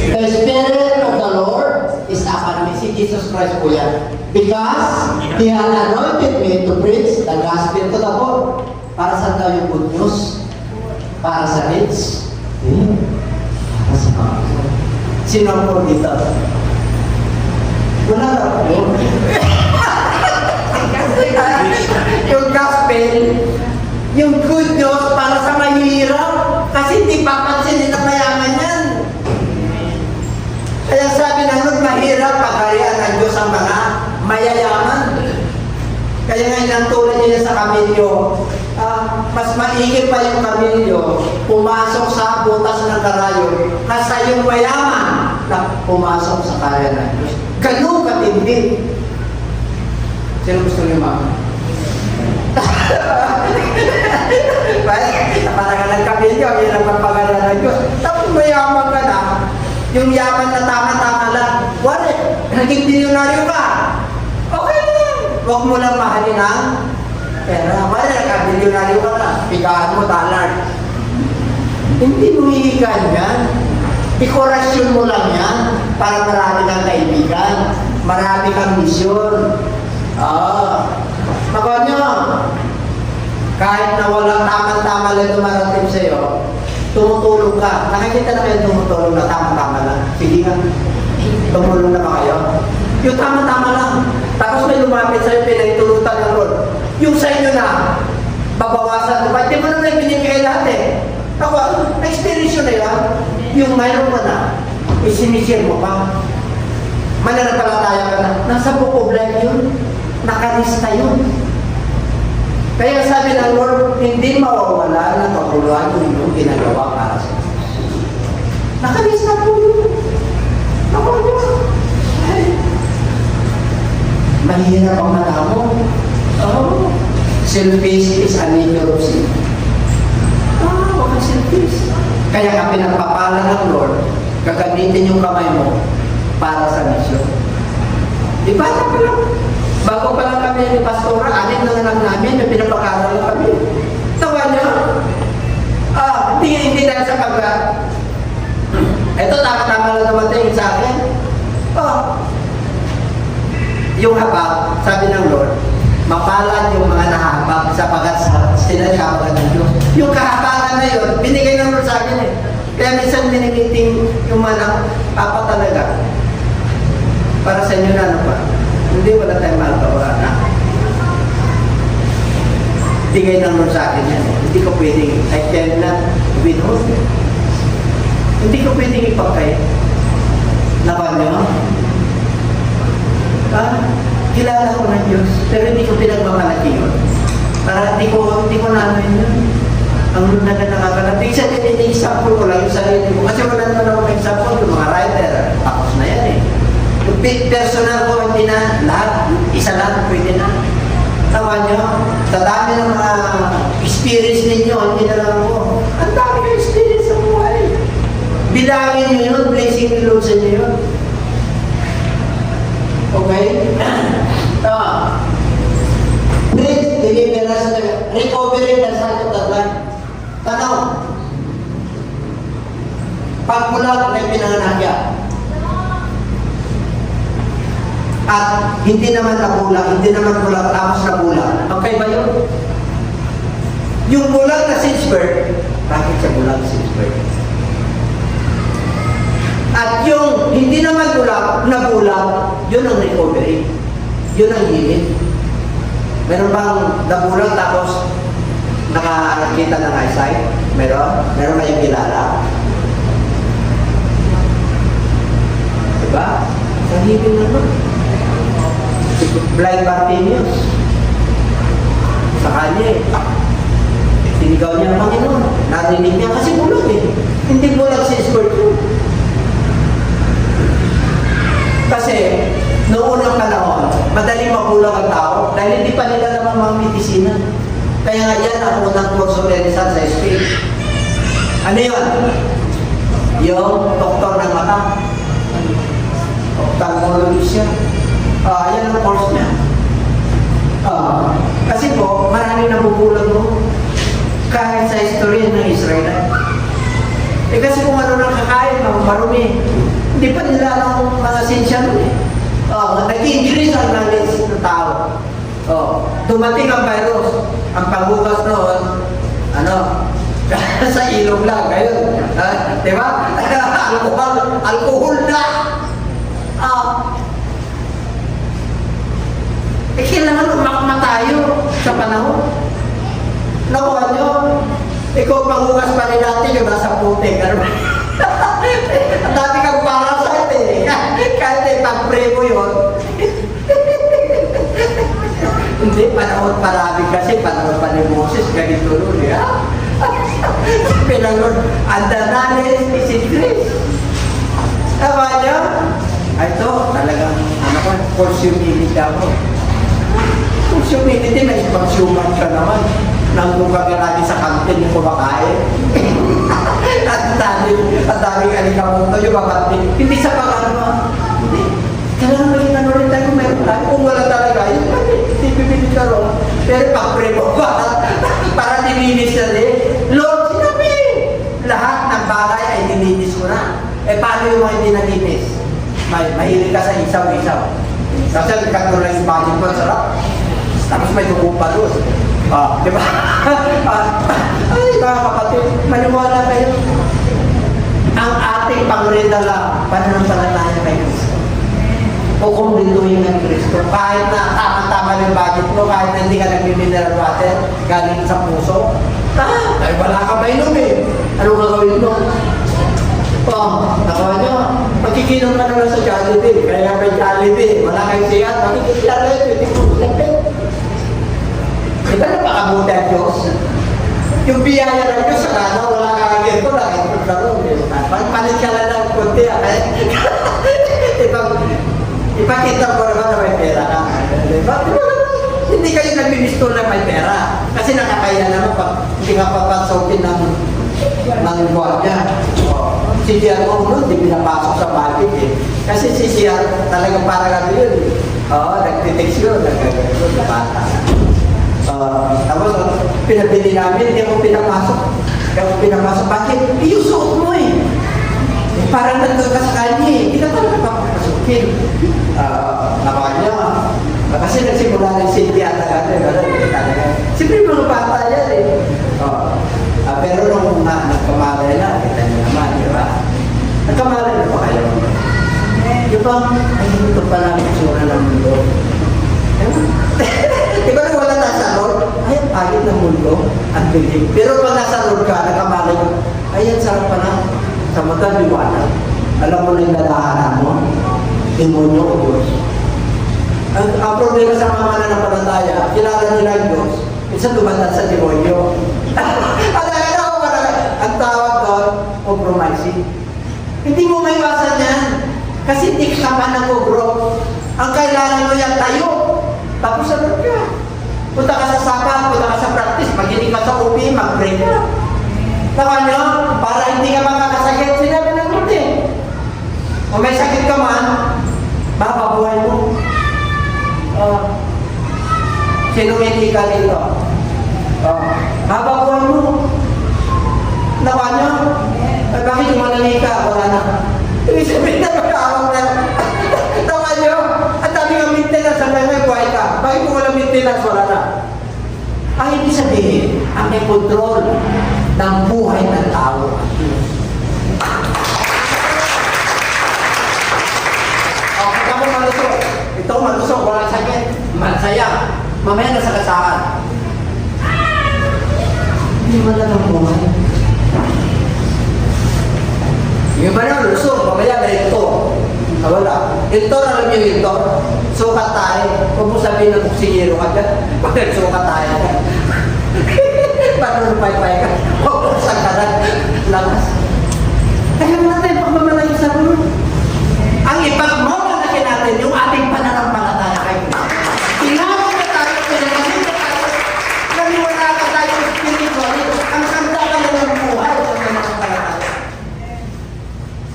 The Spirit of the Lord is upon me. Si Jesus Christ po yan. Because He has anointed me to preach the gospel to the poor. Para sa daw yung good news? Para sa rich? Para sa mga. Sino po dito? Wala na po. Yung gospel, yung good news para sa mahirap. Kasi hindi papansinin na mayaman yan. Kaya sabi na nun, mahirap pagkarian ng Diyos ang mga mayayaman. Kaya nga inantunan niya sa kamilyo, mas maigil pa yung kamilyo, pumasok sa butas ng karayo, kasa yung mayaman na pumasok sa kaya ng Diyos. Ganun katindi. Sino gusto niyo mama? Parang ka ng kamilyo, yun ang pagpagala ng Diyos. Tapos mayaman ka na, yung yaman na tama-tama lang. Wala, naging bilyonaryo ka. Okay lang. Huwag mo lang mahalin ang pera. Wala, nagka-bilyonaryo ka na. Pigaan mo dollar. Hindi mo hihigan yan. Dekorasyon mo lang yan para marami kang kaibigan. Marami kang misyon. Makanya, kahit na walang tama-tama lang dumarating sa'yo, tumutulong ka. Nakikita na kayo tumutulong na tama-tama lang. Sige nga. Tumulong na ba kayo? Yung tama-tama lang. Tapos may lumapit sa'yo, pinagtulutan ng Lord. Yung sa inyo na, babawasan mo pa. Hindi mo naman binigay lahat eh. Ako, na-experience yun na yan. Yung mayroon mo na, isinisir mo pa. Mananampalataya ka na. Nasa book of life yun. Nakalista yun. Kaya sabi ng Lord, hindi mawawala na kapuluhan yung inyong ginagawa para sa Diyos. Nakalista po yun. Nakuha niyo. Mahirap ang mata mo. Selfish is a nature of sin. Huwag kang selfish. Kaya ka pinagpapala ng Lord, gagamitin yung kamay mo para sa misyon. Di ba na pa lang? Bago pa lang kami ni Pastora, anin na lang namin, may pinapakaral lang kami. Tawa niyo? Hindi dahil sa pagka. Ito, tama-tama lang naman sa akin. Yung habag, sabi ng Lord, mapalad yung mga nahabag sapagat sa sinasyapan ng Diyos. Yung kahabagan na yun, binigay ng Lord sa akin eh. Kaya minsan minimiting yung mga papa talaga. Para sa inyo na ano pa. Hindi, wala tayong magawa na. Bigay ng Lord sa akin yan. Hindi ko pwedeng, I cannot withhold. Hindi ko pwedeng ipagkaya. Nakuha niyo? Kilala ko ng Diyos, pero hindi ko pinagmamalaki yun. Para hindi ko namin yun. Ang lunagan nakakalating. Isa din, example ko lang yung sarili ko. Kasi wala naman akong example, yung mga writer, tapos na yan eh. Yung personal ko, hindi na lahat, isa lang, pwede na. Tawa nyo, sa dami ng mga experience ninyo, hindi na lang ako. Ang dami ng experience sa buhay. Bilangin nyo yun, blessing ni Lord sa inyo yun. Okay? Bridge, deliverance, recovery, the side of the blind. Tanaw, pagbulag, may pinanganak yan. At hindi naman nabulag, hindi naman bulag, tapos nabulag. Okay ba yun? Yung bulag na Sinsberg, bakit siya bulag Sinsberg? At yung hindi naman bulag, nabulag, yun ang recovery. Yun ang healing. Meron bang nabulag tapos nakakita ng eyesight? Meron? Meron kayong kilala? blind Bartimaeus. Sa kanya sinigaw niya ang Panginoon. Narinig niya kasi bulag Hindi bulag si Scorpio. Kasi, noong unang panahon, madaling mabulag ang tao dahil hindi pa nila naman mga medisina. Kaya nga yan ang unang kurso renaissance sa Spain. Ano yun? Yung doktor ng mata. Ophthalmologist siya. Yan ang course niya. Kasi po, maraming nabubulag mo. Kahit sa history ng Israel. Kasi kung ano nang kakain, marumi. Hindi pa nila ng mga sinsya nun nag-increase ang knowledge ng tao. Dumating ang virus. Ang panghugas noon, sa ilong lang. Ngayon, di ba? Alcohol na. Kailangan umakma tayo sa panahon. Nakuha nyo, ikaw panghugas pa rin natin yung nasa putik. Ang dami kang parasite Kahit pag-pray mo yun. Hindi, panahon parami kasi, panahon pa ni Moses, ganito nun Sabi ng Lord, and the knowledge is increased. Tama niya? Ito, talagang, consumidity ako. Consumidity, may consumer ka naman. Nandun ka lagi sa kantin yung kumakain. At daming alikamunto yung makantin. Hindi sa pag-ano. Hindi. Kailangan maging ano rin tayo, meron tayo. Kung wala talaga, yun hindi bibili ka ron. Pero pag-pray mo para dininis na din. Lord, sinabi! Lahat ng bagay ay dininis ko na. Paano yung mga hindi nalinis? Mahilig ka sa isaw-isaw. Kasi nagkatuloy yung budget mo, sarap. Tapos may dugo pa doon. Di ba? Ay, mga kapatid, maniwala kayo. Ang ating pangredala, pananampalataya kay Kristo. Kukumpletuhin ng Kristo. Kahit na tama-tama yung budget mo, kahit na hindi ka nag-mineral water, galing sa puso. Ay, wala ka ba inom Ano gagawin mo? Nakawa nyo, magkikinom ka naman sa Jollibee. Kaya may Jollibee, wala kayong siyat, magkikinom hindi ko lapit. Di ba napakabuti ang Diyos? Yung biyaya ng Diyos, wala kakagin ko, nakikot ka rin. Palit ka lang ng kunti, ipakita ko naman na may pera ka. Diba? Hindi kayo nagbibisto na may pera. Kasi nakakaya naman pag hindi ka papasokin ng buwan niya. Si CR ko nun, hindi pinapasok sa market Kasi si CR talagang parang yun. Nag-detect yun, nag-detect na bata. Tapos, pinabili namin, hindi ako pinapasok. Bakit? Yung suot mo Parang nandun ka sa kanya Hindi ka talaga papapasukin. Nakanya. Kasi nagsimula rin si Tiata Siyempre mga bata yan pero nung nagkamalay na, kita niyo naman, di ba? Nagkamalay na pa kayo. Di ba? Ay, ito pala ang itsura ng mundo. Di ba nung wala nasa Lord? Ay, ang pagit ng mundo. Ang bilig. Pero pag nasa Lord ka, nagkamalay ko, ay, ang sarap pala. Sa mata, liwanag. Alam mo na yung lalahanan mo? Demonyo o Diyos. Ang problema sa mga mananampalataya, kilala nila ang Diyos, minsan dumating sa demonyo. Ang tawag doon, compromising. Hindi mo maiwasan yan. Kasi hindi ka pa nag-grow. Ang kailangan mo yan tayo. Tapos ano ka? Punta ka sa sapa, punta ka sa practice, maginig ka sa upi, mag-pray ka. Tawa nyo, para hindi ka makakasakit, sinabi ng kuti. Kung may sakit ka man, mapabuhay mo. Sino hindi ka dito? Mapabuhay mo. Tawa nyo, bakit umalali ka? Wala na. Ibig sabihin na magkakawang na. Tawa nyo, ang dami ng maintenance, ang dami ng buhay ka. Bakit kung walang maintenance, wala na? Ang ibig sabihin, ang may control ng buhay ng tao. Kita mo malusok. Ito malusok, walang sakit. Masaya. Mamaya nasa kasaan. Hindi mo lang ang buhay. Yung iba na lusok, mamaya na ito. Wala. Iltor, alam niyo Iltor? Sukat tayo. Huwag mo sabihin ng kuksingero ka dyan. Bakit sukat tayo ka? Paano lupay-pay ka? Huwag mo sa kanan. Lakas. Kaya natin pagmamalayo sa ulo. Ang ipagmamalaki natin yung ating pananampalataya kay Kristo. Tinawag na tayo, pinagaling na tayo. Naniwala ka tayo spiritually. Ang kanda ka na ng buhay sa pananampalataya.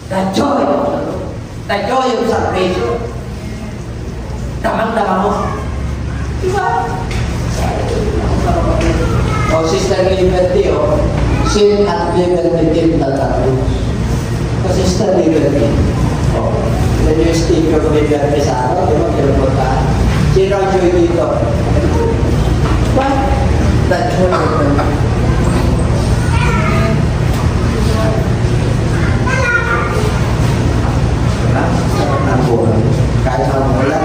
The joy of the Lord. The joy of salvation. Damang-dama mo. Diba? O, Sister Liberty, o. Sin at Liberty Team Tatatlos. O, Sister Liberty. O, yan yung sticker of Liberty sa araw. Di ba? Kinupuntaan. Sino ang joy dito? What? The joy of the Lord. Ang buhay. Kahit ang wala,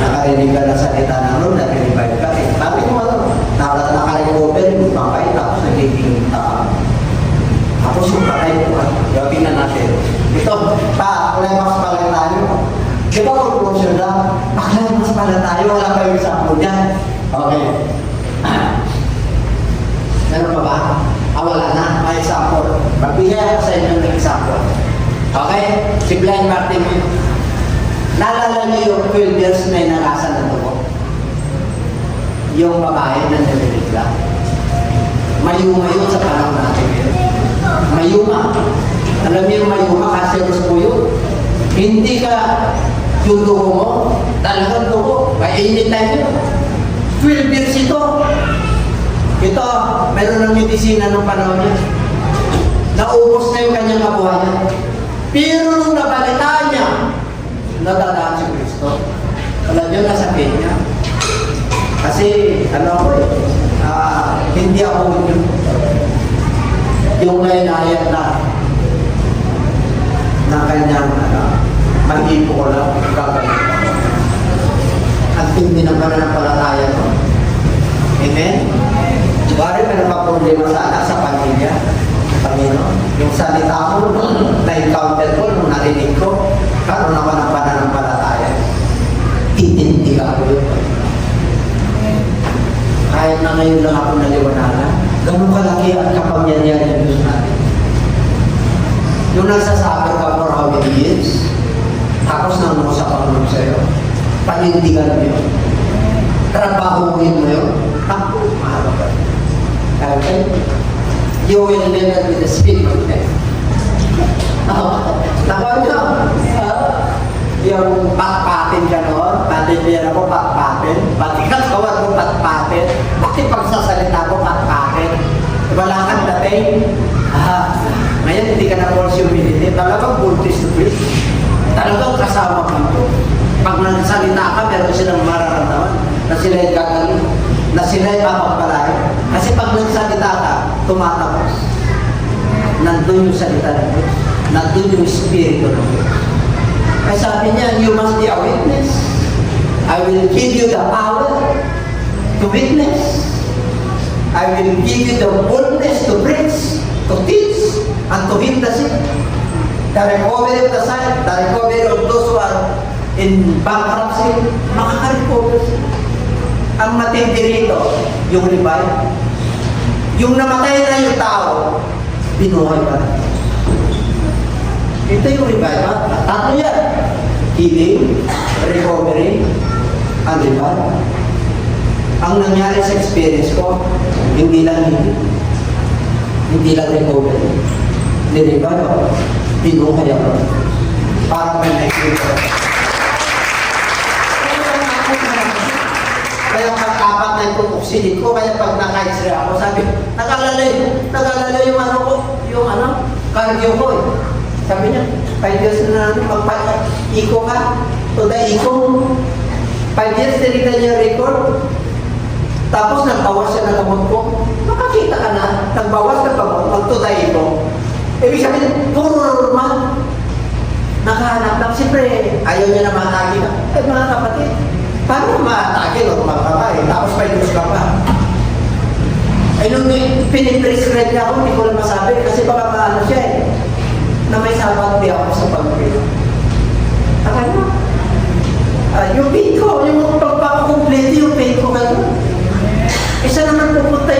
nakarinig ka ng salita ng Lord, nag-revive ka. Eh, bakit mo ano? Nakarecover, mabay, tapos nagiging tapos yung patay ko. Gawin na natin. Ito, climax pa lang tayo. Di ba conclusion lang? Climax pa lang tayo, wala kayong example dyan. Okay. Meron pa ba? Wala na. May example. Magbigay ako sa inyo ng example. Okay? Si Blind Martin mo. Naalala niyo yung 12 years na inangasan ng dugo? Yung babae na nilirigla. Mayuma yun sa panahon natin yun. Mayuma. Alam niyo yung mayuma, cancerous po yun. Hindi ka yung dugo mo, talagang dugo. May anytime yun. 12 years ito. Ito, meron ng medisina ng panahon niya. Naubos na yung kanyang kabuhayan. Pero nung nabalitaan niya, nadadaan si Kristo. Alam niyo, nasabihin niya. Kasi, ano ako hindi ako yung nainayat na kanyang mag-ipo ko lang, gagawin. At hindi ng pananampalataya ko. Amen? Bari, may nakaproblema sana sa pamilya. Panginoon. Yung salita ko, na-encounter ko, nung narinig ko, karoon naman ang pananampalataya. Itindihan ko yun. Kahit na ngayon lang ako naliwanagan, ganun kalaki ang kapangyarihan ng Diyos natin. Yung nagsasabi ka for how many years, tapos nang mo sa Panginoon sa'yo, panindigan mo yun. Trabahuin mo yun. Ako, mahalo ka. Okay? You will never be the speak of them. Nakuha nyo? Yung patpatin ka noon, patipira mo patpatin, pati katawan mo patpatin, pati pagsasalita mo patpatin. Wala kang dating. Ngayon hindi ka na false humility, talagang voltage to preach. Talagang kasama ka mo. Pag nagsalita ka, meron silang mararamdaman na sila'y gagaling, na sila'y mapagpalain. Kasi pag nagsalita ka, tumatapos. Nandun yung salita ng Diyos. Nandun yung Espiritu ng Diyos. Kaya sabi niya, you must be a witness. I will give you the power to witness. I will give you the boldness to preach, to teach, and to heal the sick. The recovery of the sick, the recovery of those who are in bankruptcy, makaka-recover sila. Ang matindi rito, yung revive. Yung namatay na yung tao, binuhay pa rin. Ito yung revive. Tatlo yan. Healing, recovery, and revive. Ang nangyari sa experience ko, hindi lang healing, hindi lang recovery. Ni-revive ako, binuhay ako. Para may nakikita. Kaya pag-apat na yung tutuksilin ko, kaya pag naka-x-ray ako, sabi, nagalala yung ano ko, yung ano, cardio ko eh. Sabi niya, 5 years na natin, magpa-iko ka, to the iko. 5 years, tinignan niya record. Tapos nagbawas siya ng gamot ko. Makakita ka na, nagbawas ng gamot, mag-to the iko. Ibig sabihin, puro normal. Nakahanap lang, siyempre, ayaw niya na matagi ka. Eh mga kapatid, paano matagi, normal ka ba eh? Tapos may Diyos ka pa. Eh nung piniprescribe niya ako, hindi ko lang masabi, kasi baka maano siya eh, na may sabat di ako sa pag-pray.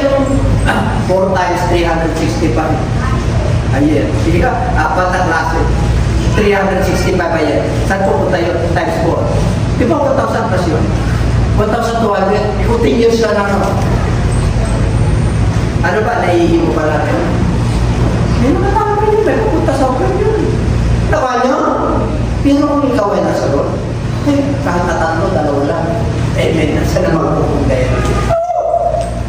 yung 4 times 365 a year? Sige ka, 4 na klase. 365 a year. Saan pupunta yun? Times 4. Di ba 1,000 plus yun? 1,200. 14 years lang ano. Ano ba? Naiihi mo pa natin? Hindi naman namin yun. May pupunta sa open yun. Nawa nyo? Pero kung ikaw ay nasa doon, kahit na 3, 2 lang. Amen. Saan na magpupunta yun?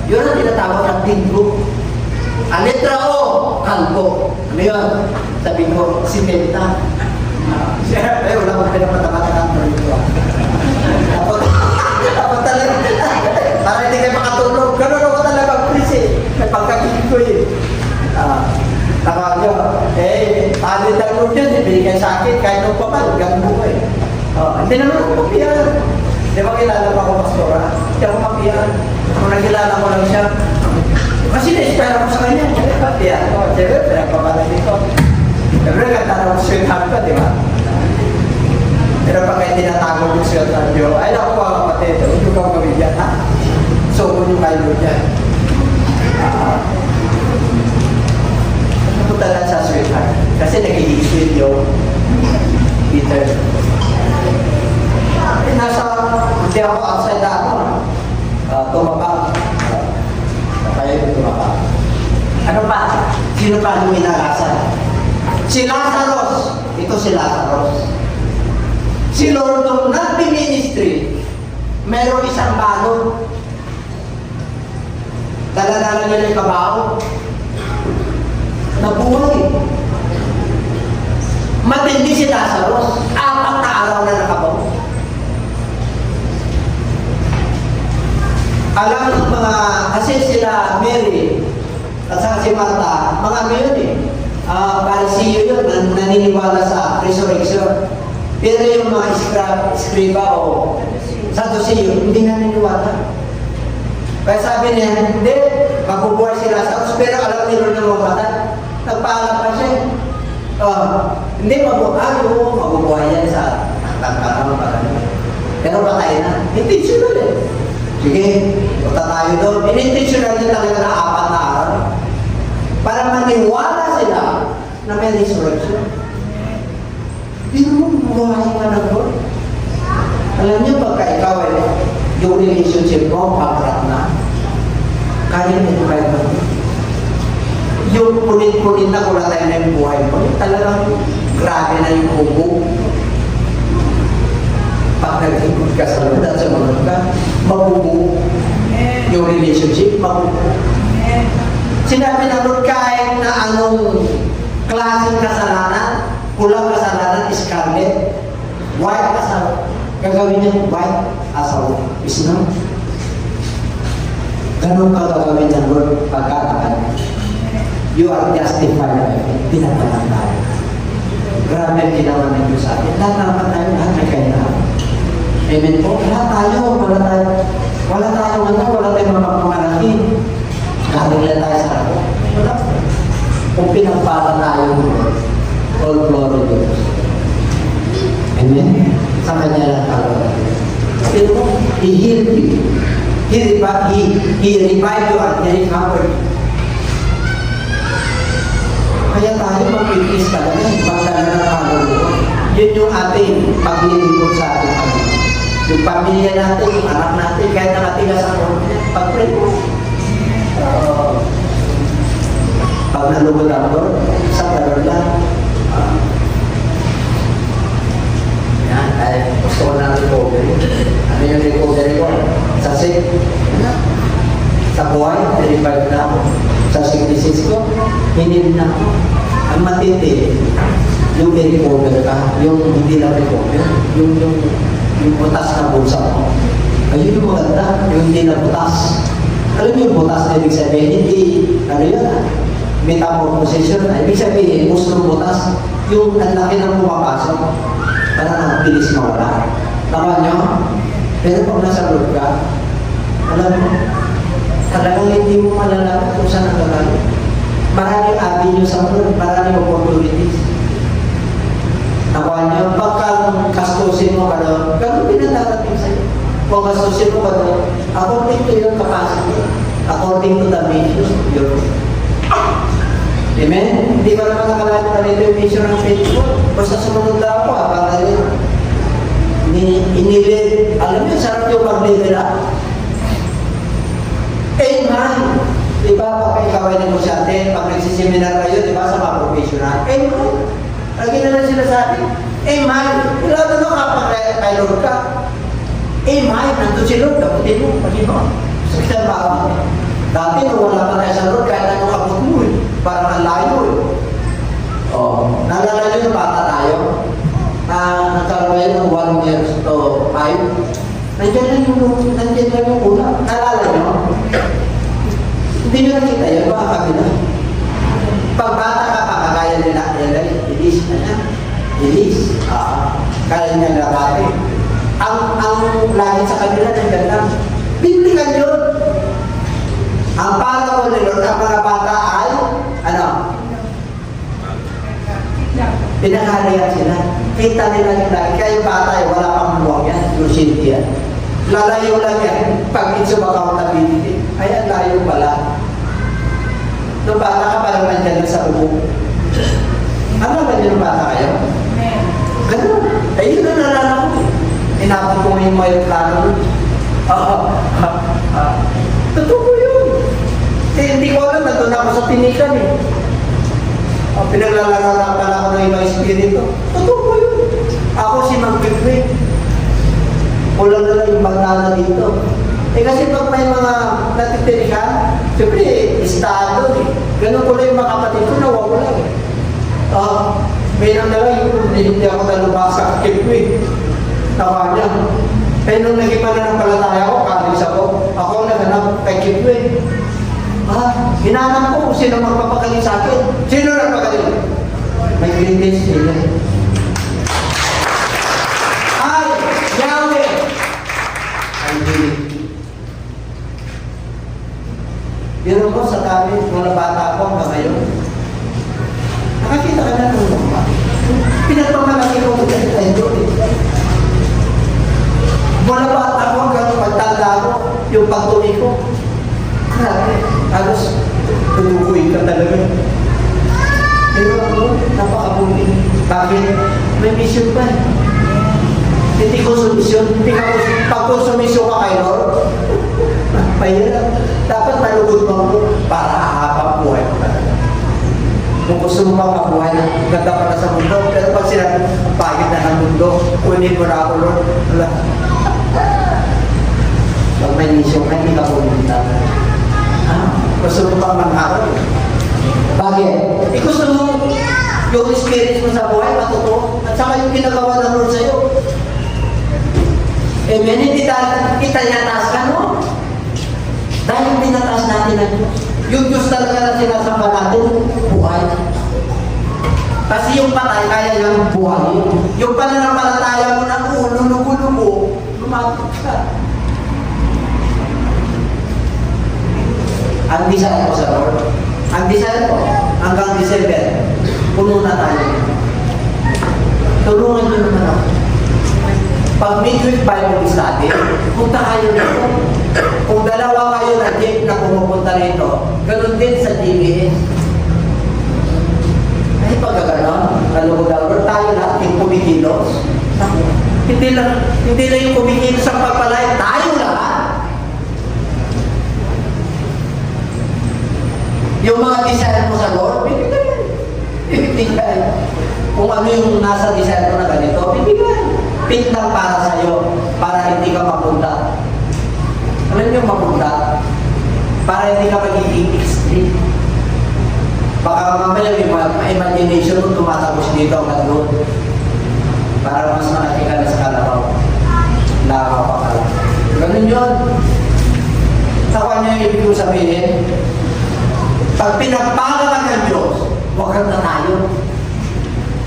Yun ang tinatawag ng tinggo. Ang letra O, kalbo. Ano yun? Sabi ko, simenta. Eh, wala akong pinapatapatan ng ito. Tapos talaga, para hindi kayo makatulog. Ganun ako talaga, please eh. May pagkakit ko eh. Tawag nyo, palit ang load yan, ibigay sa akin, kahit nung pamal, ganun ko eh. Hindi naman ako mapiyan. Di ba kilala pa ako, Pastora? Hindi ako mapiyan. Kung nakilala ko lang siya, kasi na-espera ko sa kanya, mapiyan ko. Siyempre, pinagpapalay dito. Siyempre, ganda na ako sweetheart ko, di ba? Pero pag kayo tinatago yung sweetheart nyo, ay naku mga kapatid, huwag nyo kang gawin yan, ha? So, kung yung kayo dyan. Punta lang sa sweetheart. Kasi nag-i-sweet yung Peter. Hindi ako outside na ako. Tumaba. Kaya yung tumaba. Ano pa? Sino pa yung inalasan? Si Lazarus. Ito si Lazarus. Si Lord nung nag-ministry, meron isang balon. Dala-dala nila yung kabaho. Nabuhay. Matindi si Lazarus. 4 na araw na nakabaw. Alam ng mga, kasi sila Mary at saka si Martha, mga ano yun eh. Parisiyo yun, naniniwala sa resurrection. Pero yung mga scriba o Sadduceo, hindi naniniwala. Kaya sabi niya, hindi, mabubuhay si Lazarus, pero alam ni Lord na mamatay. Nagpaalam pa siya. Hindi mabubuhay yan sa tangkarang parang. Pero patay na. Intentional eh. Sige, punta tayo doon. Inintentional niya talaga na 4 na araw. Para maniwala sila na may resurrection. Pero buhay ka na doon. Alam niyo, pagka ikaw yung relationship mo, pagkat na, kaya nito kayo ba? Yung punit-punit na kung tayo na yung buhay mo, talagang grabe na yung ubo. Pag nag-ikot ka sa loob at sumunod ka, mabubo. Yung relationship, mabubo. Sinabi na Lord, kahit na anong klaseng kasalanan, pulang kasalanan, scarlet, white kasalanan, gagawin niya white asawa. Is not. Ganun ka gagawin ng Lord pagkatakan. You are justified by it. Pinatakan tayo. Grabe ang ginawa ng Diyos sa atin. Lahat naman tayo, lahat may kailangan. Amen po. Lahat tayo, wala tayong mapagpamalaki. Galing lang tayo sa ako. Wala. Kung pinagpala tayo, all glory to Diyos. Amen? Sa kanya lang tayo. Pero He healed you. He revived you and He recovered you. Kaya tayo mag-witness talaga, magdala ng kaluluwa. Yun yung ating paglilingkod sa ating Panginoon. Yung pamilya natin, yung anak natin, kahit nakatigas ako, pag-pray mo. Pag nalugod ang Lord, sa Lord lang. Yan, ay gusto ko ng recovery. Ano yung recovery ko? Sa sick, sa buhay, revive na ako. Sa sicknesses ko, hindi na ako. Ang matindi, yung i-recover ka, yung hindi na recover, yung butas na bulsa mo. Ayun yung maganda, yung hindi na butas. Alam mo yung butas na ibig sabihin, hindi, ano yun metamorphosation, ibig sabihin, gusto ng butas, yung ang laki ng pumapasok, parang ang bilis mawala. Tama nyo? Pero pag nasa loob ka, alam mo, talagang hindi mo malalaman kung saan ang gagawin. Maraming avenue sa Lord, maraming opportunities. Nakuha niyo, pagka kastusin mo ka doon, gano'n din ang darating sa'yo. Kung kastusin mo ka doon, according to your capacity, according according to the mission. Yun. Amen? Hindi ba naman nakalain pa rito yung mission ng faithful? Basta sumunod na ako, para rin. Inilid. Alam niyo, sarap yung mag-level up. Amen. Diba, pag ikaw ay negosyante, pag nagsiseminar kayo, diba, sa mga professional, amen. Lagi na lang sila sabi, amen. Ilado na kapag kay Lord ka. Amen. Nandun si Lord, kaputin mo, Panginoon. Sa isang bago. Dati, nung wala pa tayo sa Lord, kahit anong kaput mo eh. Parang ang layo eh. Oh, naalala nyo yung bata tayo? Nagkaroon ng 1 years to 5. Nandiyan lang yung una. Naalala nyo? Hindi nyo nakita yun, baka kabila. Pag bata ka pa, kagaya nila, Elise na yan. Elise, kaya niya nabati. Ang langit sa kabila, nandiyan lang. Biblikan yun. Ang para ko nilor, ang mga bata ay, pinakaharihan sila. Kita nila yung langit. Kaya yung bata ay wala pang buwang yan, lusinti yan. Lalayo lang yan, pag it's accountability. Ay, ang layo pala. Nung bata ka, parang nandiyan na sa bubong. Ano ba nyo nung bata kayo? Ganun. Ay, yun na nalala ko. Inapon ko yung mga plano. Totoo ko yun. Hindi ko alam, nandun ako sa tinikan eh. Pinaglalarapan ako ng ibang espiritu. Totoo ko yun. Ako si Mang Bigway. Kulang na lang yung magnana dito. Kasi pag may mga natitirikan, siyempre, estado eh. Ganun ko lang yung mga kapatid ko, nawawala eh. May nang na lang yung hindi ako nalubak sa akit ko eh. Tawa niya. Eh nung naging pananampalataya ko, kalis ako. Ako naghanap kay Kitwe. Hinanap ko kung sino magpapagaling sa akin. Sino nagpagaling? May greatest nila. Ay, Yahweh! I believe. Pero ko sa tabi, mga bata ako hanggang ngayon. Nakakita ka na nung mga. Pinagpamalaki ko kung tayo doon eh. Mula bata ako hanggang pagtanda ko, yung pagtumi ko. Grabe, halos tumukuin ka talaga. Pero ako, napakabuti. Bakit? May mission pa eh. Hindi ko solusyon. Hindi ka pag-konsumisyon ka kay Lord. Mahirap. Dapat malugod mo ako para habang buhay mo talaga. Kung gusto mo bang mabuhay na ganda pa na sa mundo, pero pag sinabi, pagod na ng mundo, kunin mo na ako, Lord. Wala. Pag may mission ka, hindi ka pumunta. Gusto mo pang mag-aral? Bakit? Gusto mo yung experience mo sa buhay, matuto, at saka yung ginagawa ng Lord sa'yo. Amen? Hindi kita nataas ka, no? Dahil pinataas natin ang Diyos. Yung Diyos talaga na sinasamba natin, buhay. Kasi yung patay, kaya niyang buhay. Yung pananampalataya mo na lulugo-lugo, lumagot ka. Ang desire ko sa Lord, ang desire ko, hanggang December, puno na tayo. Tulungan niyo naman ako. Pag midweek Bible study, punta kayo dito. Kung dalawa kayo na jeep na pumupunta rito, ganun din sa DBS. Ay, pagkaganon, kalugod-alugod tayo lahat, yung kumikilos. Hindi lang yung kumikilos ang pagpalay, tayo lahat. Yung mga desire mo sa Lord, bibigay. Kung ano yung nasa desire mo na ganito, bibigay. Pit lang para sa'yo, para hindi ka mapunta. Alam niyo mapunta? Para hindi ka magiging extreme. Baka mamaya may imagination mo tumatapos dito ang doon. Para mas malaki ka na sa kalabaw. Lakaw pa ka lang. Ganun yun. Sa kanya yung ibig ko sabihin, pag pinagpala ka ng Diyos, huwag kang natayo.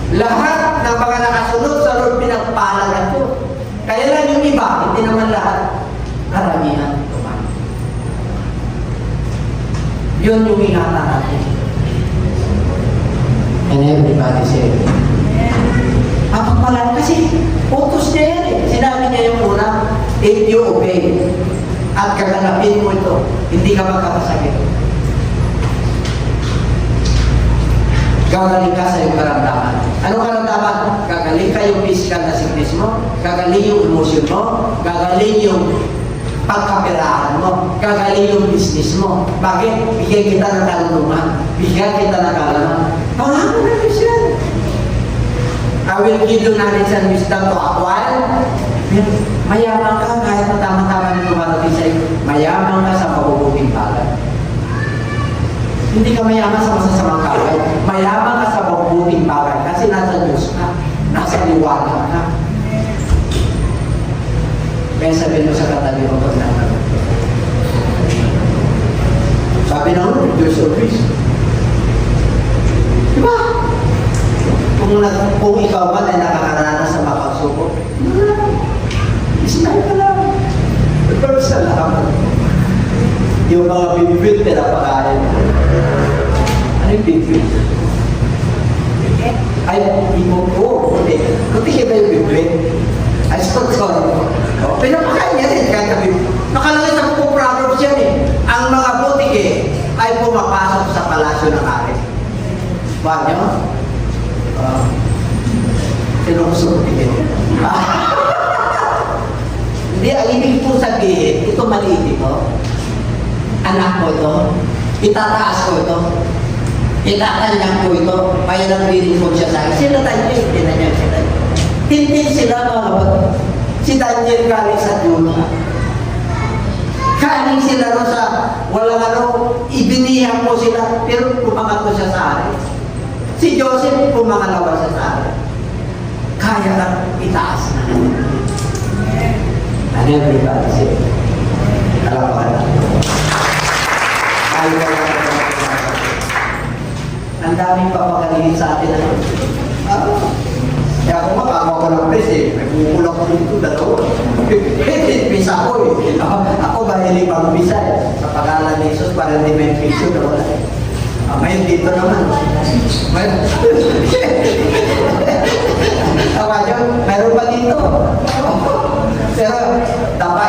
Lahat ng mga nakasunod sa Lord pinagpala ng Diyos. Kaya lang yung iba, hindi naman lahat. Karamihan tumayo. Yun yung ingatan natin. And everybody say, pala kasi utos niya yan eh. Sinabi niya yung una, if you obey. at gaganapin mo ito, hindi ka magkakasakit. Gagaling ka sa iyong karamdaman. Anong karamdaman? Gagaling ka yung physical na sickness mo, gagaling yung emotion mo, gagaling yung pagkapirahan mo, gagaling yung business mo. Bakit? Bigyan kita ng kaluluman, bigyan kita ng kalaman. Pangako na rin siya. I will give you knowledge and wisdom to acquire. Mayaman ka kahit matama-tama na tumatating sa iyo. Mayaman ka sa mabubuting bagay. Hindi ka mayaman sa masasamang bagay. Mayaman ka sa mabubuting bagay kasi nasa Diyos ka. Nasa liwanag ka. Kaya sabihin mo sa katabi mo pag naman. Sabi na mo, Diyos o Christ. Diba? Kung ikaw man ay nakakaranas sa mga pagsubok, ismay ka lang. Pero salamat. Yung mga bibit pinapakain. Ano yung bibit? Ay, ibon ko. Kunti kita yung bibit. Ay, sorry. Pinapakain niya rin. Nakalagay sa kung Proverbs yan eh. Ang mga butike ay pumapasok sa palasyo ng hari. Ba niyo? Sinukusok din. Hindi, ang ibig po sabihin, ito maliit ito. Anak ko ito. Itataas ko ito. Itatanyang ko ito. Kaya nang rinipod siya sa akin. Sila Daniel, tinanyang sila. Hindi sila mga kapatid. Si Daniel galing sa Juna. Kaling sila ro sa walang ibinihang po sila. Pero pumangat ko siya sa hari. Si Joseph, pumangalawa siya sa hari. Kaya lang itaas na. Ano yung everybody say? Kalapakan na. Kaya lang. Ang daming papakaligid sa atin. Kaya ako makakuha ko ng press eh. May kukulang ko dito, dalawa. Pisa ko eh. Ako mahilig mag-pisa eh. Sa pangalan ni Jesus, parang hindi may piso na wala eh. Ngayon dito naman. Tawa nyo, meron pa dito. Pero dapat